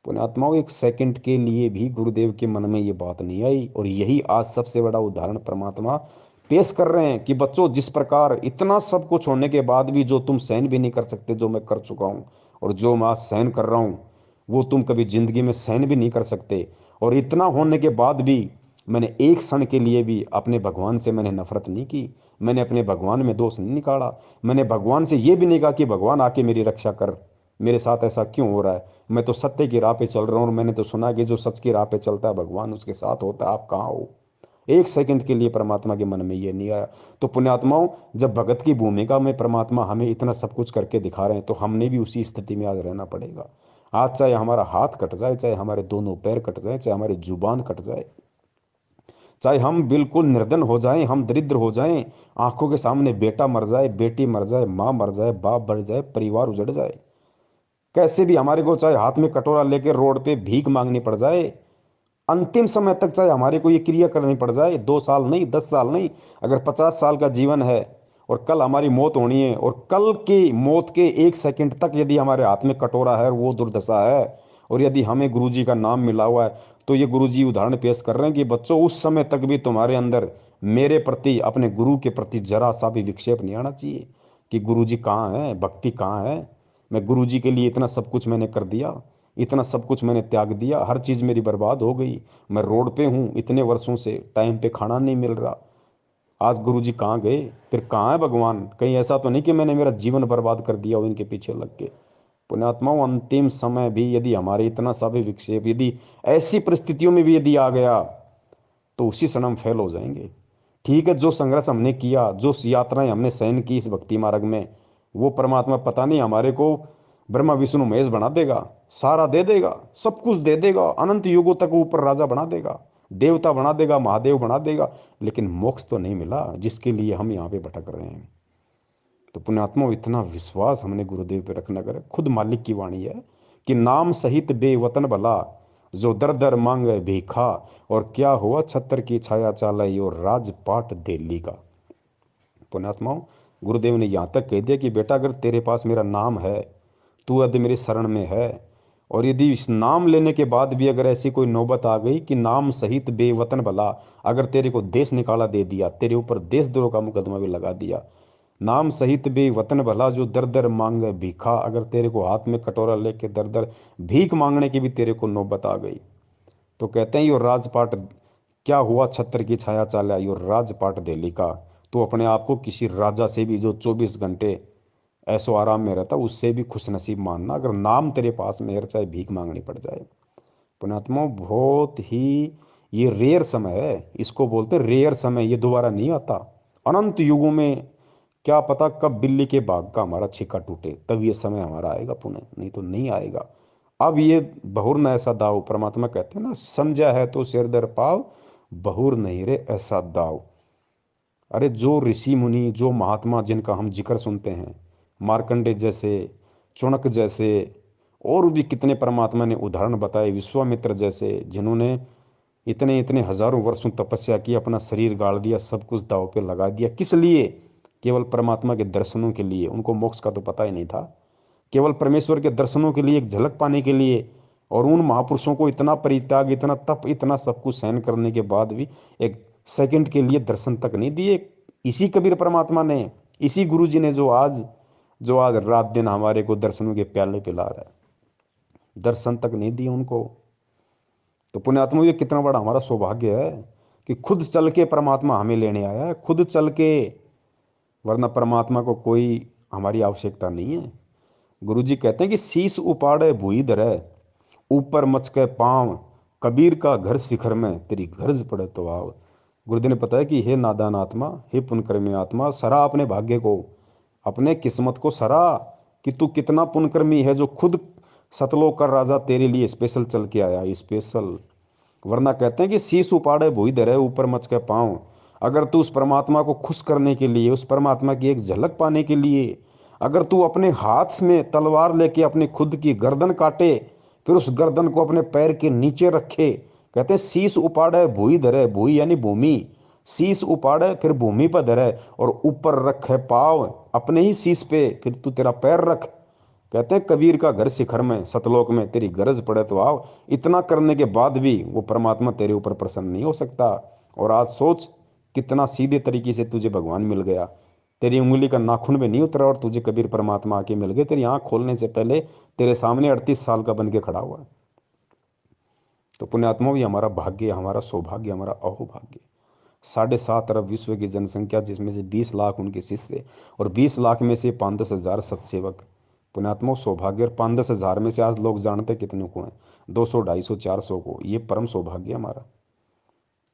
पुण्यात्माओं, एक सेकंड के लिए भी गुरुदेव के मन में ये बात नहीं आई, और यही आज सबसे बड़ा उदाहरण परमात्मा पेश कर रहे हैं कि बच्चों, जिस प्रकार इतना सब कुछ होने के बाद भी जो तुम सहन भी नहीं कर सकते, जो मैं कर चुका हूं, और जो मैं आज सहन कर रहा हूं, वो तुम कभी जिंदगी में सहन भी नहीं कर सकते। और इतना होने के बाद भी मैंने एक क्षण के लिए भी अपने भगवान से मैंने नफरत नहीं की, मैंने अपने भगवान में दोष नहीं निकाला, मैंने भगवान से ये भी नहीं कहा कि भगवान आके मेरी रक्षा कर, मेरे साथ ऐसा क्यों हो रहा है? मैं तो सत्य की राह पे चल रहा हूँ, और मैंने तो सुना कि जो सच की राह पे चलता है भगवान उसके साथ होता है। आप कहाँ हो? एक सेकंड के लिए परमात्मा के मन में ये नहीं आया। तो पुण्यात्माओं, जब भगत की भूमिका में परमात्मा हमें इतना सब कुछ करके दिखा रहे हैं, तो हमने भी उसी स्थिति में आज रहना पड़ेगा। आज चाहे हमारा हाथ कट जाए, चाहे हमारे दोनों पैर कट जाए, चाहे हमारी जुबान कट जाए, चाहे हम बिल्कुल निर्धन हो जाएं, हम दरिद्र हो जाएं, आंखों के सामने बेटा मर जाए, बेटी मर जाए, माँ मर जाए, बाप मर जाए, परिवार उजड़ जाए, कैसे भी हमारे को चाहे हाथ में कटोरा लेके रोड पे भीख मांगनी पड़ जाए, अंतिम समय तक चाहे हमारे को ये क्रिया करनी पड़ जाए, 2 साल नहीं, 10 साल नहीं, अगर 50 साल का जीवन है और कल हमारी मौत होनी है, और कल की मौत के 1 सेकंड तक यदि हमारे हाथ में कटोरा है, वो दुर्दशा है, और यदि हमें गुरुजी का नाम मिला हुआ है, तो ये गुरुजी उदाहरण पेश कर रहे हैं कि बच्चों, उस समय तक भी तुम्हारे अंदर मेरे प्रति, अपने गुरु के प्रति जरा सा भी विक्षेप नहीं आना चाहिए कि गुरुजी कहाँ है, भक्ति कहाँ है। मैं गुरुजी के लिए इतना सब कुछ मैंने कर दिया, इतना सब कुछ मैंने त्याग दिया, हर चीज़ मेरी बर्बाद हो गई, मैं रोड पे हूँ इतने वर्षों से, टाइम पे खाना नहीं मिल रहा, आज गुरुजी कहाँ गए? फिर कहाँ है भगवान? कहीं ऐसा तो नहीं कि मैंने मेरा जीवन बर्बाद कर दिया हो इनके पीछे लग के। पुण्यात्माओं, अंतिम समय भी यदि हमारे इतना सा भी विक्षेप, यदि ऐसी परिस्थितियों में भी यदि आ गया, तो उसी क्षण हम फेल हो जाएंगे। ठीक है, जो संघर्ष हमने किया, जो यात्राएं हमने सहन की इस भक्ति मार्ग में, वो परमात्मा पता नहीं हमारे को ब्रह्मा विष्णु महेश बना देगा, सारा दे देगा, सब कुछ दे देगा, अनंत युगों तक ऊपर राजा बना देगा, देवता बना देगा, महादेव बना देगा, लेकिन मोक्ष तो नहीं मिला जिसके लिए हम यहाँ पे भटक रहे हैं। तो पुण्यात्मा, इतना विश्वास हमने गुरुदेव पे रखना करे। खुद मालिक की वाणी है कि नाम सहित बेवतन भला, जो दर दर मांगे भीखा, और क्या हुआ छत्र की छाया चालाई, और राजपाट दिल्ली का। पुण्यात्माओं, गुरुदेव ने यहाँ तक कह दिया कि बेटा, अगर तेरे पास मेरा नाम है, तू यदि मेरे शरण में है, और यदि इस नाम लेने के बाद भी अगर ऐसी कोई नौबत आ गई कि नाम सहित बेवतन भला, अगर तेरे को देश निकाला दे दिया, तेरे ऊपर देशद्रोह का मुकदमा भी लगा दिया, नाम सहित बेवतन भला, जो दर दर मांगे भीखा, अगर तेरे को हाथ में कटोरा लेके दर दर भीख मांगने की भी तेरे को नौबत आ गई, तो कहते हैं यो राजपाट, क्या हुआ छत्र की छाया चाला, यो राजपाट दिल्ली का। तो अपने आप को किसी राजा से भी, जो 24 घंटे ऐसो आराम में रहता, उससे भी खुश नसीब मानना, अगर नाम तेरे पास में है, चाहे भीख मांगनी पड़ जाए। पुण्यात्मा, बहुत ही ये रेयर समय है, इसको बोलते रेयर समय, ये दोबारा नहीं आता। अनंत युगों में क्या पता कब बिल्ली के बाग का हमारा छिक्का टूटे, तब ये समय हमारा आएगा पुण्य, नहीं तो नहीं आएगा। अब ये बहुर न ऐसा दाव, परमात्मा कहते हैं ना, समझा है तो सिर दर पाव, बहुर नहीं रे ऐसा दाव। अरे जो ऋषि मुनि, जो महात्मा जिनका हम जिक्र सुनते हैं, मार्कंडे जैसे, चुणक जैसे, और भी कितने परमात्मा ने उदाहरण बताए, विश्वामित्र जैसे, जिन्होंने इतने इतने हजारों वर्षों तपस्या की, अपना शरीर गाड़ दिया, सब कुछ दाव पे लगा दिया, किस लिए? केवल परमात्मा के दर्शनों के लिए। उनको मोक्ष का तो पता ही नहीं था, केवल परमेश्वर के दर्शनों के लिए, एक झलक पाने के लिए। और उन महापुरुषों को इतना परित्याग, इतना तप, इतना सब कुछ सहन करने के बाद भी एक सेकंड के लिए दर्शन तक नहीं दिए। इसी कबीर परमात्मा ने, इसी गुरु जी ने, जो आज रात दिन हमारे को दर्शनों के प्याले पिला रहा है, दर्शन तक नहीं दिए उनको। तो पुण्यात्मा, ये कितना बड़ा हमारा सौभाग्य है कि खुद चल के परमात्मा हमें लेने आया है, खुद चल के, वरना परमात्मा को कोई हमारी आवश्यकता नहीं है। गुरुजी कहते हैं कि शीश उपाड़े भुई धरे, ऊपर मचके पाँव, कबीर का घर शिखर में, तेरी गर्ज पड़े तो आव। गुरुदेव ने बताया कि हे नादान आत्मा, हे पुण्यकर्मी आत्मा, सरा अपने भाग्य को, अपने किस्मत को सरा, कि तू कितना पुण्यकर्मी है, जो खुद सतलोक का राजा तेरे लिए स्पेशल चल के आया, स्पेशल। वरना कहते हैं कि शीश उपाड़े भुई धरे, ऊपर मच के पाँव। अगर तू उस परमात्मा को खुश करने के लिए, उस परमात्मा की एक झलक पाने के लिए, अगर तू अपने हाथ में तलवार लेके अपनी खुद की गर्दन काटे, फिर उस गर्दन को अपने पैर के नीचे रखे, कहते हैं शीश उपाड़े भूई धरे, भूई यानी भूमि, शीश उपाड़े फिर भूमि पर धरे, और ऊपर रखे पाव, अपने ही शीश पे फिर तू तेरा पैर रख। कहते हैं कबीर का घर शिखर में, सतलोक में, तेरी गरज पड़े तो आओ। इतना करने के बाद भी वो परमात्मा तेरे ऊपर प्रसन्न नहीं हो सकता। और आज सोच, कितना सीधे तरीके से तुझे भगवान मिल गया, तेरी उंगली का नाखून भी नहीं उतरा और तुझे कबीर परमात्मा आके मिल गए, तेरी आंख खोलने से पहले तेरे सामने 38 साल का बन के खड़ा हुआ है। तो पुण्यात्मा, भी हमारा भाग्य, हमारा सौभाग्य, हमारा अहोभाग्य। 7.5 अरब विश्व की जनसंख्या, जिसमें से 20 लाख उनके शिष्य, और 20 लाख में से 5-10 हजार सत्सेवक, पुण्यात्मा सौभाग्य, और 5-10 हज़ार में से आज लोग जानते कितने को हैं? 200, 250, 400 को। ये परम सौभाग्य हमारा,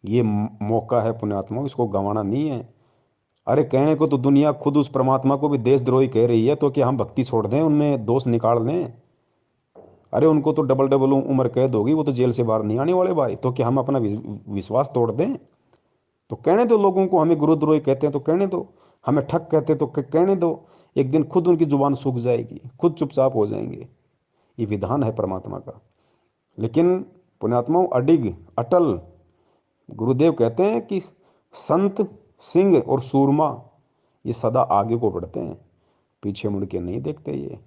ये मौका है पुण्यात्मा, इसको गंवाना नहीं है। अरे कहने को तो दुनिया खुद उस परमात्मा को भी देशद्रोही कह रही है, तो क्या हम भक्ति छोड़ दें, उनमें दोष निकाल लें? अरे उनको तो डबल डबल उम्र कैद होगी, वो तो जेल से बाहर नहीं आने वाले भाई। तो क्या हम अपना विश्वास तोड़ दें? तो कहने दो लोगों को, हमें गुरुद्रोही कहते हैं तो कहने दो, हमें ठग कहते हैं तो कहने दो। एक दिन खुद उनकी जुबान सूख जाएगी, खुद चुपचाप हो जाएंगे। ये विधान है परमात्मा का। लेकिन पुण्यात्माओं, अडिग अटल, गुरुदेव कहते हैं कि संत, सिंह और सूरमा ये सदा आगे को बढ़ते हैं, पीछे मुड़ के नहीं देखते ये।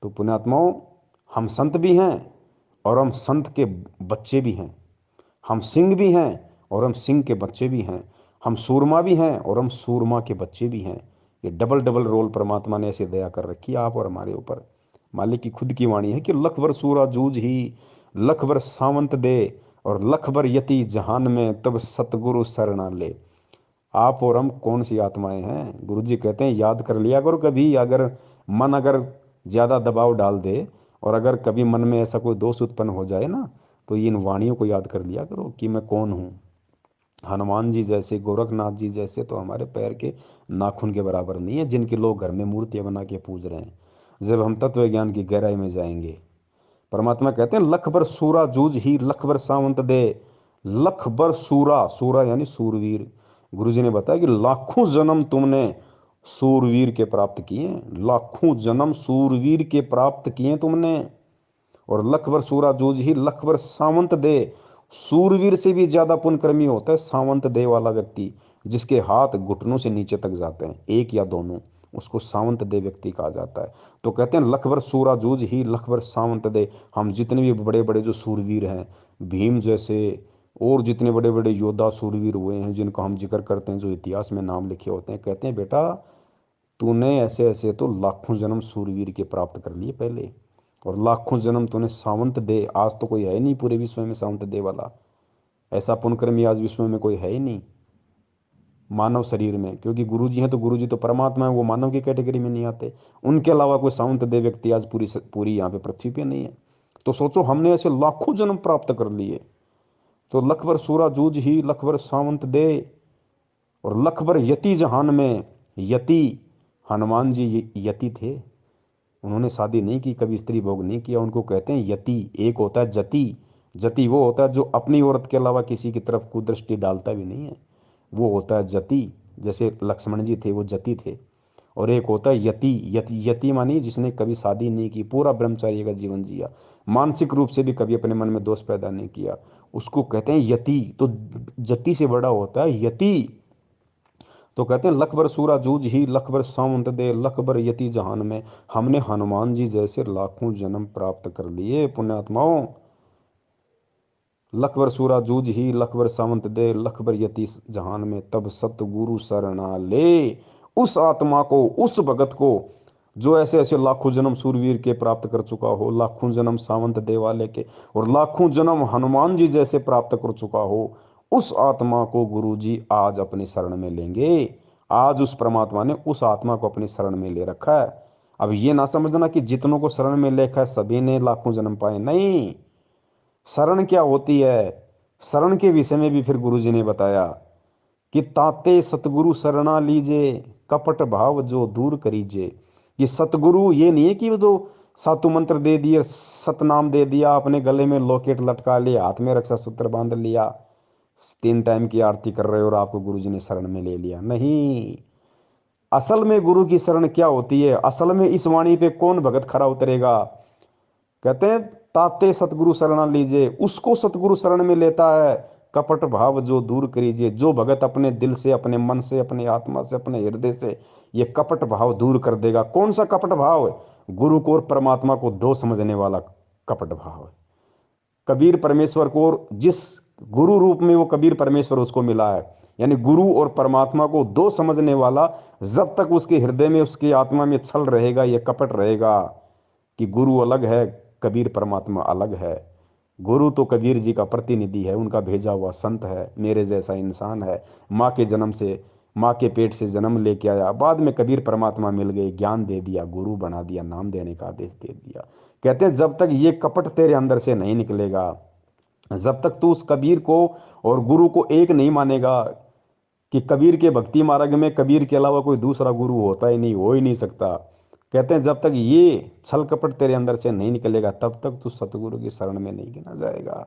तो पुण्यात्माओं, हम संत भी हैं और हम संत के बच्चे भी हैं, हम सिंह भी हैं और हम सिंह के बच्चे भी हैं, हम सूरमा भी हैं और हम सूरमा के बच्चे भी हैं। ये डबल डबल रोल परमात्मा ने ऐसे दया कर रखी है आप और हमारे ऊपर। मालिक की खुद की वाणी है कि लख भर सूरा जूझ ही, लख भर सावंत दे, और लख भर यति जहान में, तब सतगुरु शरणा ले। आप और हम कौन सी आत्माएं हैं? गुरु जी कहते हैं याद कर लिया करो कभी, अगर मन अगर ज़्यादा दबाव डाल दे और अगर कभी मन में ऐसा कोई दोष उत्पन्न हो जाए ना, तो इन वाणियों को याद कर लिया करो कि मैं कौन हूँ। हनुमान जी जैसे, गोरखनाथ जी जैसे तो हमारे पैर के नाखून के बराबर नहीं है, जिनके लोग घर में मूर्तियाँ बना के पूज रहे हैं। जब हम तत्व ज्ञान की गहराई में जाएंगे, परमात्मा कहते हैं लख भर सूरा जूझ ही, लख भर सावंत दे। लख भर सूरा, सूरा यानी सूरवीर। गुरुजी ने बताया कि लाखों जन्म तुमने सूरवीर के प्राप्त किए, लाखों जन्म सूरवीर के प्राप्त किए तुमने। और लख भर सूरा जूझ ही, लख भर सावंत दे। सूरवीर से भी ज्यादा पुण्यकर्मी होता है सावंत दे वाला व्यक्ति, जिसके हाथ घुटनों से नीचे तक जाते हैं, एक या दोनों, उसको सावंत दे व्यक्ति कहा जाता है। तो कहते हैं लख भर सूरा जूझ ही, लख भर सावंत दे। हम जितने भी बड़े बड़े जो सूरवीर हैं, भीम जैसे और जितने बड़े बड़े योद्धा सूरवीर हुए हैं, जिनको हम जिक्र करते हैं, जो इतिहास में नाम लिखे होते हैं, कहते हैं बेटा तूने ऐसे ऐसे तो लाखों जन्म सूरवीर के प्राप्त कर लिए पहले, और लाखों जन्म तूने सावंत दे, आज तो कोई है नहीं पूरे विश्व में सावंत दे वाला। ऐसा पुण्यकर्मी आज विश्व में कोई है ही नहीं मानव शरीर में, क्योंकि गुरुजी हैं तो गुरुजी तो परमात्मा है, वो मानव की कैटेगरी में नहीं आते। उनके अलावा कोई सावंत दे व्यक्ति आज पूरी यहाँ पे पृथ्वी पे नहीं है। तो सोचो हमने ऐसे लाखों जन्म प्राप्त कर लिए। तो लख भर सूरा जूझ ही, लख भर सावंत दे, और लख भर यति जहान में। यति, हनुमान जी यति थे, उन्होंने शादी नहीं की, कभी स्त्री भोग नहीं किया, उनको कहते हैं यति। एक होता है जति, जति वो होता है जो अपनी औरत के अलावा किसी की तरफ कुदृष्टि डालता भी नहीं है, वो होता है जति। जैसे लक्ष्मण जी थे, वो जति थे। और एक होता है यति, यति मानी जिसने कभी शादी नहीं की, पूरा ब्रह्मचार्य का जीवन जिया, मानसिक रूप से भी कभी अपने मन में दोष पैदा नहीं किया, उसको कहते हैं यति। तो जति से बड़ा होता है यति। तो कहते हैं लख भर सूरा जूझ ही, लख भर सावंत दे, लख भर यति जहान में। हमने हनुमान जी जैसे लाखों जन्म प्राप्त कर लिए पुण्यात्माओं। लख भर सूरा जूझ ही, लख भर सावंत दे, लख भर यति जहान में, तब सतगुरु शरणा ले। उस आत्मा को, उस भगत को जो ऐसे ऐसे लाखों जन्म सूरवीर के प्राप्त कर चुका हो, लाखों जन्म सावंत दे वाले के, और लाखों जन्म हनुमान जी जैसे प्राप्त कर चुका हो, उस आत्मा को गुरु जी आज अपनी शरण में लेंगे। आज उस परमात्मा ने उस आत्मा को अपनी शरण में ले रखा है। अब ये ना समझना कि जितनों को शरण में लेखा है सभी ने लाखों जन्म पाए, नहीं। शरण क्या होती है, शरण के विषय में भी फिर गुरु जी ने बताया कि ताते सतगुरु शरणा लीजे, कपट भाव जो दूर करीजे। ये सतगुरु ये नहीं है कि वो जो सातु मंत्र दे दिए, सतनाम दे दिया, अपने गले में लॉकेट लटका लिया, हाथ में रक्षा सूत्र बांध लिया, 3 टाइम की आरती कर रहे हो और आपको गुरु जी ने शरण में ले लिया, नहीं। असल में गुरु की शरण क्या होती है, असल में इस वाणी पे कौन भगत खरा उतरेगा? कहते हैं ताते सतगुरु शरणा लीजिए, उसको सतगुरु शरण में लेता है। कपट भाव जो दूर करीजिए, जो भगत अपने दिल से, अपने मन से, अपने आत्मा से, अपने हृदय से ये कपट भाव दूर कर देगा। कौन सा कपट भाव? गुरु को और परमात्मा को दो समझने वाला कपट भाव। कबीर परमेश्वर को, जिस गुरु रूप में वो कबीर परमेश्वर उसको मिला है, यानी गुरु और परमात्मा को दो समझने वाला, जब तक उसके हृदय में, उसकी आत्मा में छल रहेगा, ये कपट रहेगा कि गुरु अलग है, कबीर परमात्मा अलग है। गुरु तो कबीर जी का प्रतिनिधि है, उनका भेजा हुआ संत है, मेरे जैसा इंसान है, माँ के जन्म से माँ के पेट से जन्म लेके आया, बाद में कबीर परमात्मा मिल गए, ज्ञान दे दिया, गुरु बना दिया, नाम देने का आदेश दे दिया। कहते हैं जब तक ये कपट तेरे अंदर से नहीं निकलेगा, जब तक तू उस कबीर को और गुरु को एक नहीं मानेगा कि कबीर के भक्ति मार्ग में कबीर के अलावा कोई दूसरा गुरु होता ही नहीं, हो ही नहीं सकता। कहते हैं जब तक ये छल कपट तेरे अंदर से नहीं निकलेगा तब तक तू सतगुरु की शरण में नहीं गिना जाएगा।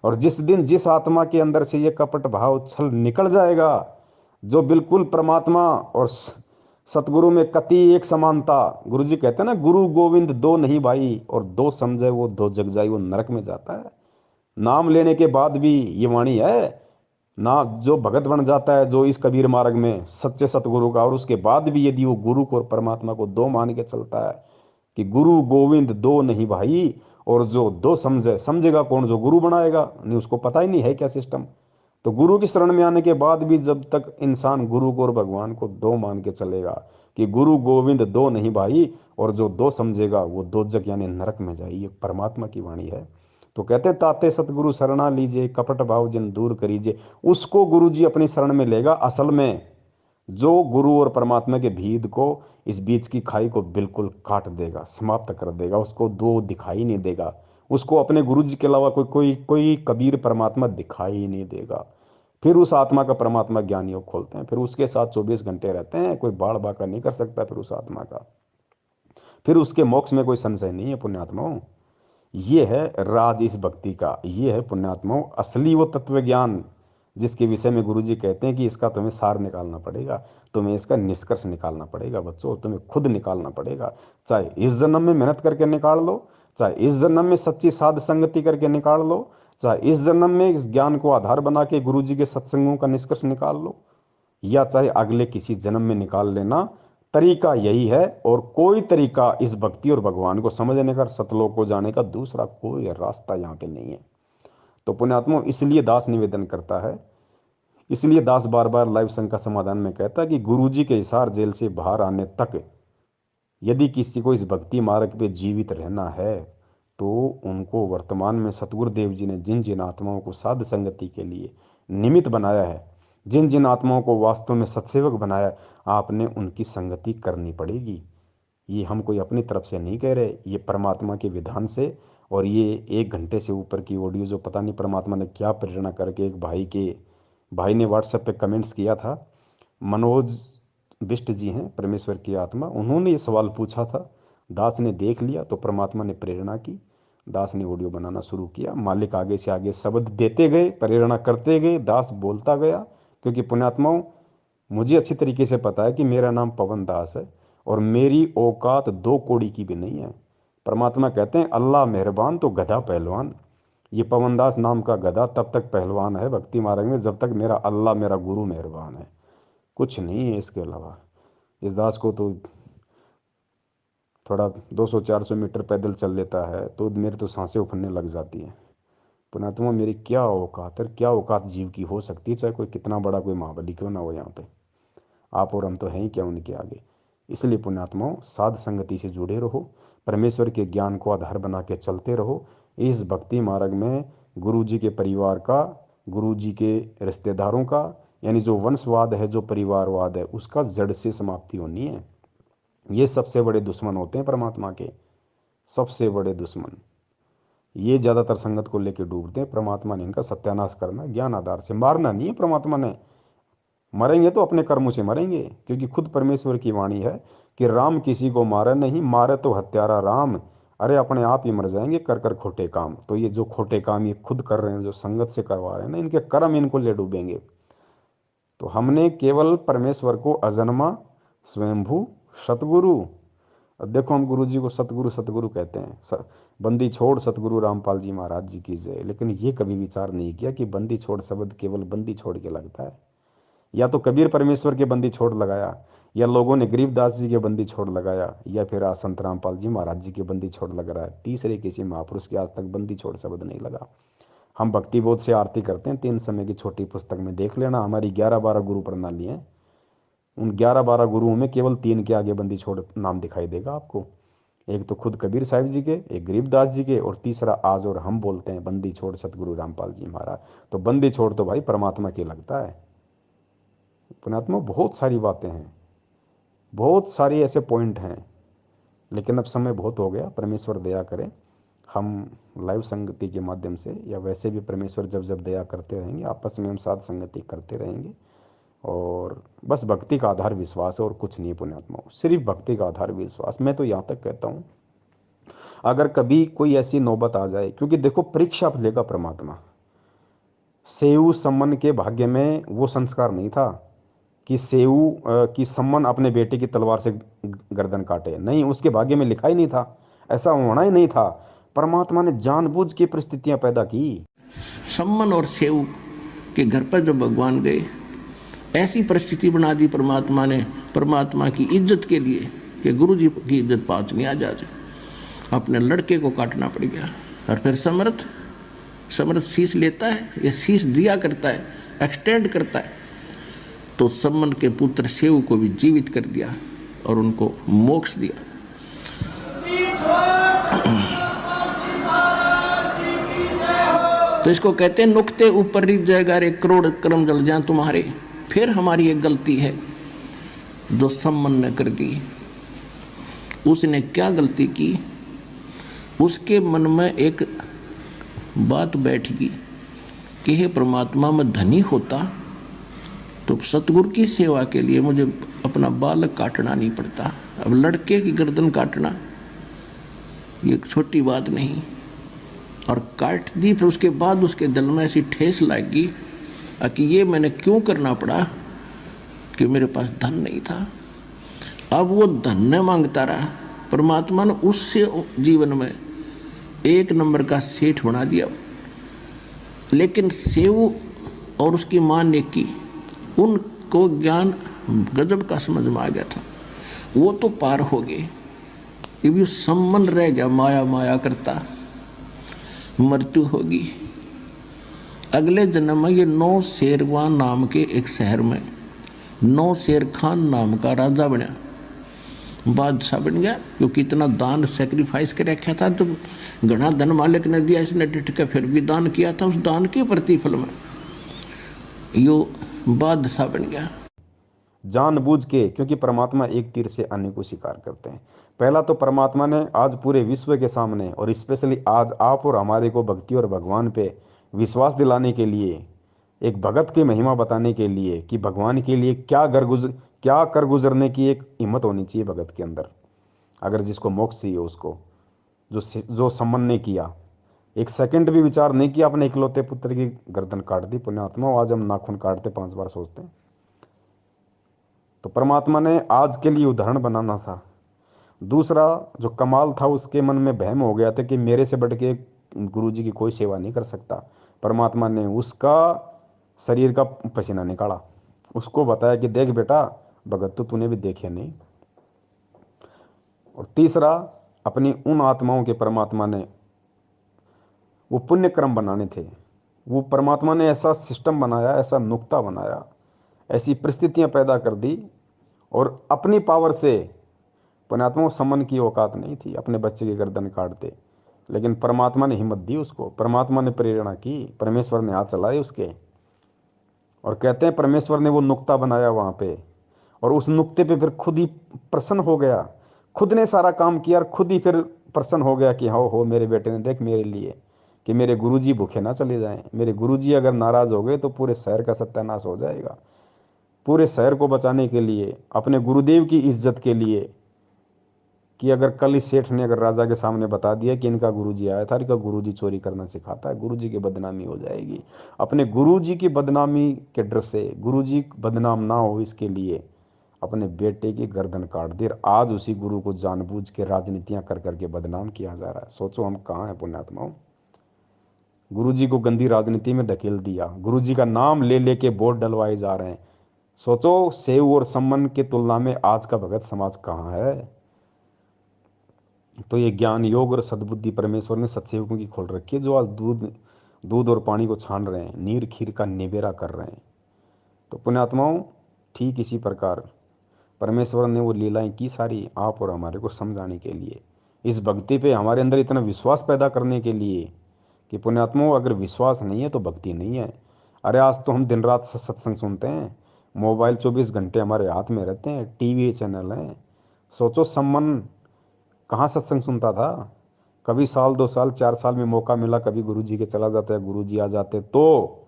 और जिस दिन जिस आत्मा के अंदर से ये कपट भाव छल निकल जाएगा, जो बिल्कुल परमात्मा और सतगुरु में कति एक समानता, गुरु जी कहते हैं ना, गुरु गोविंद दो नहीं भाई, और दो समझे वो दो जग जाई, वो नरक में जाता है। नाम लेने के बाद भी ये वाणी है ना, जो भगत बन जाता है जो इस कबीर मार्ग में सच्चे सतगुरु का, और उसके बाद भी यदि वो गुरु को और परमात्मा को दो मान के चलता है कि गुरु गोविंद दो नहीं भाई, और जो दो समझे, समझेगा कौन, जो गुरु बनाएगा नहीं, उसको पता ही नहीं है क्या सिस्टम। तो गुरु की शरण में आने के बाद भी जब तक इंसान गुरु को और भगवान को दो मान के चलेगा कि गुरु गोविंद दो नहीं भाई, और जो दो समझेगा वो दो जग यानी नरक में जाए, ये परमात्मा की वाणी है। तो कहते हैं ताते सतगुरु शरणा लीजिए, कपट भाव जिन दूर करीजिए, उसको गुरु जी अपनी शरण में लेगा असल में, जो गुरु और परमात्मा के भेद को, इस बीच की खाई को बिल्कुल काट देगा, समाप्त कर देगा, उसको दो दिखाई नहीं देगा, उसको अपने गुरु जी के अलावा कोई कोई कोई कबीर परमात्मा दिखाई ही नहीं देगा। फिर उस आत्मा का परमात्मा ज्ञान योग खोलते हैं, फिर उसके साथ 24 घंटे रहते हैं, कोई बाढ़ बाका नहीं कर सकता फिर उस आत्मा का। फिर उसके मोक्ष में कोई संशय नहीं है पुण्यात्माओं। ये है राज इस भक्ति का, ये है पुण्यात्माओं असली वो तत्व ज्ञान, जिसके विषय में गुरुजी कहते हैं कि इसका तुम्हें सार निकालना पड़ेगा, तुम्हें इसका निष्कर्ष निकालना पड़ेगा बच्चों, तुम्हें खुद निकालना पड़ेगा। चाहे इस जन्म में मेहनत करके निकाल लो, चाहे इस जन्म में सच्ची साध संगति करके निकाल लो, चाहे इस जन्म में इस ज्ञान को आधार बना के गुरुजी के सत्संगों का निष्कर्ष निकाल लो, या चाहे अगले किसी जन्म में निकाल लेना, तरीका यही है। और कोई तरीका इस भक्ति और भगवान को समझने का, सतलोक को जाने का दूसरा कोई रास्ता यहाँ पे नहीं है। तो पुण्यात्मा इसलिए दास निवेदन करता है, इसलिए दास बार बार लाइव संघ का समाधान में कहता है कि गुरुजी के हिसार जेल से बाहर आने तक यदि किसी को इस भक्ति मार्ग पे जीवित रहना है तो उनको वर्तमान में सतगुरुदेव जी ने जिन जिन आत्माओं को साध संगति के लिए निमित्त बनाया है, जिन जिन आत्माओं को वास्तव में सत्सेवक बनाया, आपने उनकी संगति करनी पड़ेगी। ये हम कोई अपनी तरफ से नहीं कह रहे, ये परमात्मा के विधान से। और ये 1 घंटे से ऊपर की ऑडियो जो पता नहीं परमात्मा ने क्या प्रेरणा करके, एक भाई ने व्हाट्सएप पे कमेंट्स किया था, मनोज बिष्ट जी हैं परमेश्वर की आत्मा, उन्होंने ये सवाल पूछा था, दास ने देख लिया तो परमात्मा ने प्रेरणा की, दास ने ऑडियो बनाना शुरू किया। मालिक आगे से आगे शब्द देते गए, प्रेरणा करते गए, दास बोलता गया। क्योंकि पुण्यात्माओं मुझे अच्छी तरीके से पता है कि मेरा नाम पवन दास है और मेरी औकात 2 कौड़ी की भी नहीं है। परमात्मा कहते हैं अल्लाह मेहरबान तो गधा पहलवान। ये पवन दास नाम का गधा तब तक पहलवान है भक्ति मार्ग में जब तक मेरा अल्लाह मेरा गुरु मेहरबान है, कुछ नहीं है इसके अलावा। इस दास को तो थोड़ा 200-400 मीटर पैदल चल लेता है तो मेरे तो सांसें उफरने लग जाती हैं। पुण्यात्मा मेरी क्या औकात है, क्या औकात जीव की हो सकती है, चाहे कोई कितना बड़ा कोई महाबली क्यों ना हो यहाँ पे। आप और हम तो हैं ही क्या उनके आगे। इसलिए पुण्यात्माओं साध संगति से जुड़े रहो, परमेश्वर के ज्ञान को आधार बना के चलते रहो। इस भक्ति मार्ग में गुरु जी के परिवार का, गुरु जी के रिश्तेदारों का, यानी जो वंशवाद है, जो परिवारवाद है, उसका जड़ से समाप्ति होनी है। ये सबसे बड़े दुश्मन होते हैं परमात्मा के, सबसे बड़े दुश्मन। ये ज़्यादातर संगत को लेकर डूबते हैं। परमात्मा ने इनका सत्यानाश करना, ज्ञान आधार से, मारना नहीं है परमात्मा ने। मरेंगे तो अपने कर्मों से मरेंगे, क्योंकि खुद परमेश्वर की वाणी है कि राम किसी को मारे नहीं, मारे तो हत्यारा राम। अरे अपने आप ही मर जाएंगे कर कर खोटे काम। तो ये जो खोटे काम ये खुद कर रहे हैं, जो संगत से करवा रहे हैं ना, इनके कर्म इनको ले डूबेंगे। तो हमने केवल परमेश्वर को अजन्मा स्वयंभू सतगुरु, अब देखो हम गुरु जी को सतगुरु सतगुरु कहते हैं, बंदी छोड़ सतगुरु रामपाल जी महाराज जी की जय। लेकिन ये कभी विचार नहीं किया कि बंदी छोड़ शब्द केवल बंदी छोड़ के लगता है, या तो कबीर परमेश्वर के बंदी छोड़ लगाया, या लोगों ने गरीबदास जी के बंदी छोड़ लगाया, या फिर आज संत रामपाल जी महाराज जी के बंदी छोड़ लग रहा है। तीसरे किसी महापुरुष के आज तक बंदी छोड़ शब्द नहीं लगा। हम भक्ति बोध से आरती करते हैं, 3 समय की छोटी पुस्तक में देख लेना, हमारी 11-12 गुरु प्रणाली है। उन 11-12 गुरुओं में केवल 3 के आगे बंदी छोड़ नाम दिखाई देगा आपको। एक तो खुद कबीर साहिब जी के, एक गरीबदास जी के, और तीसरा आज और हम बोलते हैं बंदी छोड़ सतगुरु रामपाल जी महाराज। तो बंदी छोड़ तो भाई परमात्मा की लगता है। पुण्यात्मा बहुत सारी बातें हैं, बहुत सारी ऐसे पॉइंट हैं, लेकिन अब समय बहुत हो गया। परमेश्वर दया करे, हम लाइव संगति के माध्यम से या वैसे भी परमेश्वर जब जब दया करते रहेंगे, आपस में हम साथ संगति करते रहेंगे। और बस भक्ति का आधार विश्वास है और कुछ नहीं पुण्यात्माओं, सिर्फ भक्ति का आधार विश्वास। मैं तो यहाँ तक कहता हूँ, अगर कभी कोई ऐसी नौबत आ जाए, क्योंकि देखो परीक्षा लेगा परमात्मा। सेऊ सम्मन के भाग्य में वो संस्कार नहीं था कि सेऊ की सम्मन अपने बेटे की तलवार से गर्दन काटे, नहीं, उसके भाग्य में लिखा ही नहीं था, ऐसा होना ही नहीं था। परमात्मा ने जानबूझ के परिस्थितियां पैदा की। सम्मन और सेऊ के घर पर जब भगवान गए, ऐसी परिस्थिति बना दी परमात्मा ने, परमात्मा की इज्जत के लिए कि गुरु जी की इज्जत पाँच नहीं आ जाए, अपने लड़के को काटना पड़ गया। और फिर समर्थ शीश लेता है, या शीश दिया करता है, एक्सटेंड करता है, तो सम्मन के पुत्र सेऊ को भी जीवित कर दिया और उनको मोक्ष दिया। तो इसको कहते हैं नुक्ते ऊपर रिझ जाएगा रे, करोड़ कर्म जल जाए तुम्हारे। फिर हमारी एक गलती है जो सम्मन ने कर दी। उसने क्या गलती की? उसके मन में एक बात बैठ गई कि हे परमात्मा, मैं धनी होता तो सतगुरु की सेवा के लिए मुझे अपना बालक काटना नहीं पड़ता। अब लड़के की गर्दन काटना ये छोटी बात नहीं। और काट दी, फिर उसके बाद उसके दिल में ऐसी ठेस लगी कि ये मैंने क्यों करना पड़ा, कि मेरे पास धन नहीं था। अब वो धन न मांगता रहा, परमात्मा ने उससे जीवन में एक नंबर का सेठ बना दिया। लेकिन सेऊ और उसकी मां ने की, उनको ज्ञान गजब का समझ में आ गया था, वो तो पार हो गए। ये भी सम्मन रह गया, माया माया करता, मृत्यु होगी। अगले जन्म में ये नौ शेरवान नाम के एक शहर में नौ शेर खान नाम का राजा बना, बादशाह बन गया, क्योंकि इतना दान सेक्रीफाइस कर रखा था। जब घना धन मालिक ने दिया, इसने डिट के फिर भी दान किया था, उस दान के प्रतिफल में यो बादशाह बन गया। जानबूझ के, क्योंकि परमात्मा एक तीर से अन्य को शिकार करते हैं। पहला तो परमात्मा ने आज पूरे विश्व के सामने और स्पेशली आज आप और हमारे को भक्ति और भगवान पे विश्वास दिलाने के लिए, एक भगत की महिमा बताने के लिए कि भगवान के लिए क्या कर गुजरने की एक हिम्मत होनी चाहिए भगत के अंदर। अगर जिसको मोक्ष चाहिए उसको, जो सम्मन ने किया, एक सेकंड भी विचार नहीं किया, अपने इकलौते पुत्र की गर्दन काट दी। पुण्यात्मा, आज हम नाखून काटते 5 बार सोचते हैं। तो परमात्मा ने आज के लिए उदाहरण बनाना था। दूसरा जो कमाल था, उसके मन में वहम हो गया था कि मेरे से बढ़ के गुरु जी की कोई सेवा नहीं कर सकता। परमात्मा ने उसका शरीर का पसीना निकाला, उसको बताया कि देख बेटा, भगत तो तूने भी देखे नहीं। और तीसरा, अपनी उन आत्माओं के परमात्मा ने वो पुण्य क्रम बनाने थे। वो परमात्मा ने ऐसा सिस्टम बनाया, ऐसा नुक्ता बनाया, ऐसी परिस्थितियां पैदा कर दी, और अपनी पावर से, पुण्यात्मा सम्मन की औकात नहीं थी अपने बच्चे की गर्दन काटते, लेकिन परमात्मा ने हिम्मत दी उसको, परमात्मा ने प्रेरणा की, परमेश्वर ने हाथ चलाए उसके। और कहते हैं परमेश्वर ने वो नुक्ता बनाया वहाँ पे, और उस नुक्ते पे फिर खुद ही प्रसन्न हो गया, खुद ने सारा काम किया और खुद ही फिर प्रसन्न हो गया कि हाँ हो, मेरे बेटे ने देख मेरे लिए, कि मेरे गुरुजी भूखे ना चले जाएं। मेरे गुरुजी अगर नाराज हो गए तो पूरे शहर का सत्यानाश हो जाएगा। पूरे शहर को बचाने के लिए, अपने गुरुदेव की इज्जत के लिए, कि अगर कल इस सेठ ने अगर राजा के सामने बता दिया कि इनका गुरुजी आया था, इनका गुरुजी चोरी करना सिखाता है, गुरुजी की बदनामी हो जाएगी। अपने गुरुजी की बदनामी के डर से, गुरुजी बदनाम ना हो इसके लिए अपने बेटे की गर्दन काट दी। आज उसी गुरु को जानबूझ के राजनीतियां कर करके बदनाम किया जा रहा है। सोचो हम कहाँ हैं पुण्यात्माओं। गुरुजी को गंदी राजनीति में धकेल दिया, गुरुजी का नाम ले लेके वोट डलवाए जा रहे हैं। सोचो, सेव और सम्मन की तुलना में आज का भगत समाज कहाँ है। तो ये ज्ञान योग और सद्बुद्धि परमेश्वर ने सत्सेवकों की खोल रखी है, जो आज दूध और पानी को छान रहे हैं, नीर खीर का निबेरा कर रहे हैं। तो पुण्यात्माओं, ठीक इसी प्रकार परमेश्वर ने वो लीलाएं की सारी आप और हमारे को समझाने के लिए, इस भक्ति पे हमारे अंदर इतना विश्वास पैदा करने के लिए कि पुण्यात्माओं, अगर विश्वास नहीं है तो भक्ति नहीं है। अरे आज तो हम दिन रात सत्संग सुनते हैं, मोबाइल 24 घंटे हमारे हाथ में रहते हैं, टीवी चैनल हैं। सोचो सम्मन कहाँ सत्संग सुनता था। कभी साल 2 साल 4 साल में मौका मिला, कभी गुरुजी के चला जाता है, गुरुजी आ जाते तो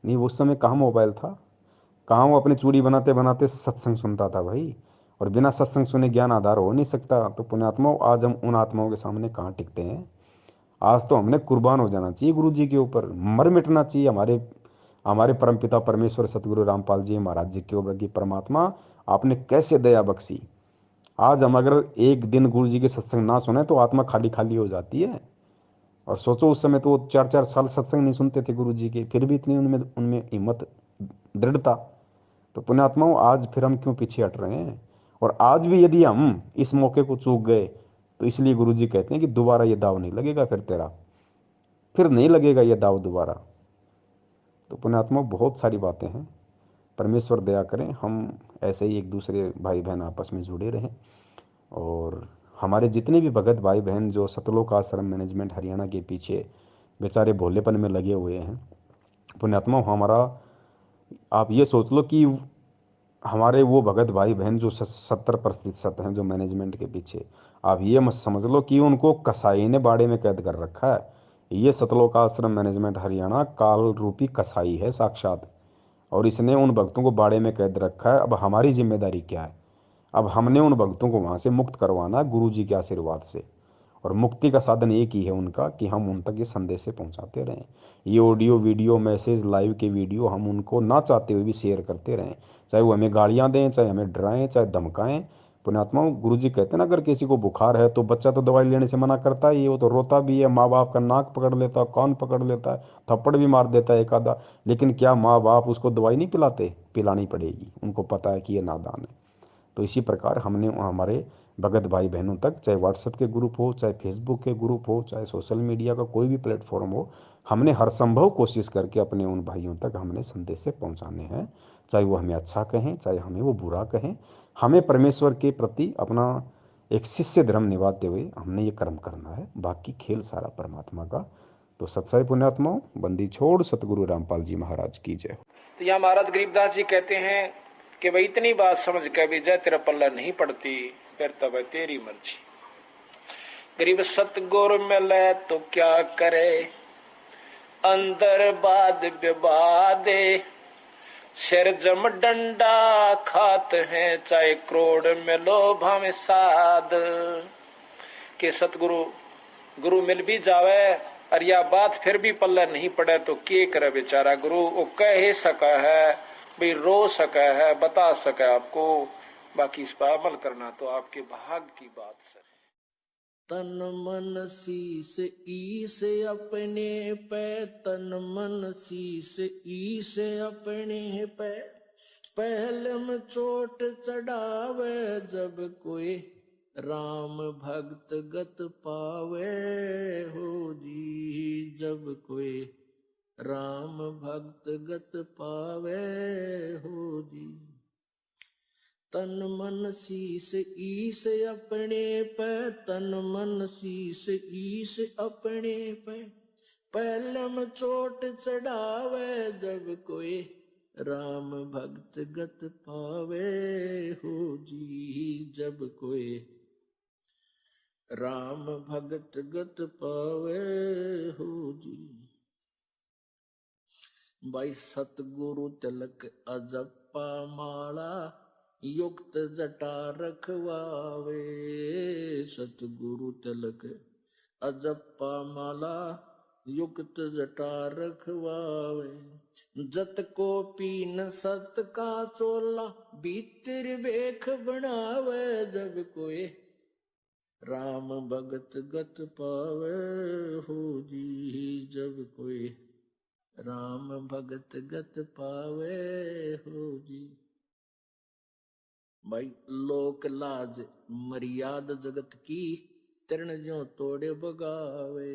नहीं। उस समय कहाँ मोबाइल था, कहाँ वो अपनी चूड़ी बनाते बनाते सत्संग सुनता था भाई। और बिना सत्संग सुने ज्ञान आधार हो नहीं सकता। तो पुण्यात्माओं, आज हम उन आत्माओं के सामने कहाँ टिकते हैं। आज तो हमने कुर्बान हो जाना चाहिए गुरु जी के ऊपर, मर मिटना चाहिए हमारे हमारे परमपिता परमेश्वर सतगुरु रामपाल जी महाराज जी के ऊपर कि परमात्मा आपने कैसे दया बख्शी। आज हम अगर एक दिन गुरु जी के सत्संग ना सुने तो आत्मा खाली खाली हो जाती है। और सोचो उस समय तो वो 4 4 साल सत्संग नहीं सुनते थे गुरु जी के, फिर भी इतनी उनमें उनमें हिम्मत, दृढ़ता। तो पुण्यात्माओं, आज फिर हम क्यों पीछे हट रहे हैं। और आज भी यदि हम इस मौके को चूक गए तो इसलिए गुरु जी कहते हैं कि दोबारा ये दाव नहीं लगेगा, फिर तेरा फिर नहीं लगेगा ये दाव दोबारा। तो पुण्यात्मा, बहुत सारी बातें हैं। परमेश्वर दया करें हम ऐसे ही एक दूसरे भाई बहन आपस में जुड़े रहें। और हमारे जितने भी भगत भाई बहन जो सतलोक आश्रम मैनेजमेंट हरियाणा के पीछे बेचारे भोलेपन में लगे हुए हैं, पुण्यात्मा हमारा, आप ये सोच लो कि हमारे वो भगत भाई बहन जो 70% हैं जो मैनेजमेंट के पीछे, आप ये मत समझ लो कि उनको कसाई ने बाड़े में कैद कर रखा है। ये सतलोक आश्रम मैनेजमेंट हरियाणा काल रूपी कसाई है साक्षात। और इसने उन भक्तों को बाड़े में कैद रखा है। अब हमारी जिम्मेदारी क्या है। अब हमने उन भक्तों को वहाँ से मुक्त करवाना है गुरु जी के आशीर्वाद से। और मुक्ति का साधन एक ही है उनका कि हम उन तक ये संदेश से पहुँचाते रहें। ये ऑडियो वीडियो मैसेज लाइव के वीडियो हम उनको ना चाहते हुए भी शेयर करते रहें। चाहे वो हमें गालियाँ दें, चाहे हमें डराएं, चाहे धमकाएं। पुण्यात्माओं, गुरु जी कहते हैं ना, अगर किसी को बुखार है तो बच्चा तो दवाई लेने से मना करता है, ये वो तो रोता भी है, माँ बाप का नाक पकड़ लेता है, कान पकड़ लेता है, थप्पड़ भी मार देता है एक आधा। लेकिन क्या माँ बाप उसको दवाई नहीं पिलाते। पिलानी पड़ेगी, उनको पता है कि ये नादान है। तो इसी प्रकार हमने हमारे भगत भाई बहनों तक, चाहे व्हाट्सएप के ग्रुप हो, चाहे फेसबुक के ग्रुप हो, चाहे सोशल मीडिया का कोई भी प्लेटफॉर्म हो, हमने हर संभव कोशिश करके अपने उन भाइयों तक हमने संदेश से पहुंचाने हैं। चाहे वो हमें अच्छा कहें, चाहे हमें वो बुरा कहें। हमें परमेश्वर के प्रति अपना एक शिष्य धर्म निभाते हुए हमने ये कर्म करना है। बाकी खेल सारा परमात्मा का। तो सत्साई पुण्यात्माओं, बंदी छोड़ सतगुरु रामपाल जी महाराज की जय। तो यहाँ महाराज गरीबदास जी कहते हैं कि भाई इतनी बात समझ के भी जय तेरा पल्ला नहीं पड़ती, फिर तब है तेरी मर्जी। गरीब सतगुरु मिले तो क्या करे, अंदर बाद विवादे, सिर जम डंडा खात हैं, चाहे करोड़ मिलो भावे साध। के सतगुरु गुरु मिल भी जावे और या बात फिर भी पल्ला नहीं पड़े तो के करे बेचारा गुरु। वो कह ही सका है भाई, रो सका है, बता सका आपको, बाकी इस पर अमल करना तो आपके भाग की बात सर। तन मन शीस ईस अपने पे, तन मन शीस ईस अपने पे, पहले में चोट चढ़ावे जब कोई राम भक्त गत पावे हो जी। जब कोई राम भक्त गत पावे हो जी। तन मन शीस ईस अपने पे, तन मन शीस ईस अपने पे, पहलम चोट चढ़ावे जब कोई राम भक्त गत पावे हो जी। जब कोई राम भगत गत पावे हो जी। भाई सतगुरु तिलक अजप्पा माला, युक्त जटा रखवावे। सतगुरु तिलक अजप्पा माला, युक्त जटा रखवावे। जत को पीन सत का चोला, भीतर बेख बनावे जब कोई राम भगत गत पावे हो जी। जब कोई राम भगत गत पावे हो जी। भाई लोक लाज मर्याद जगत की, तरण ज्यों तोड़े बगावे।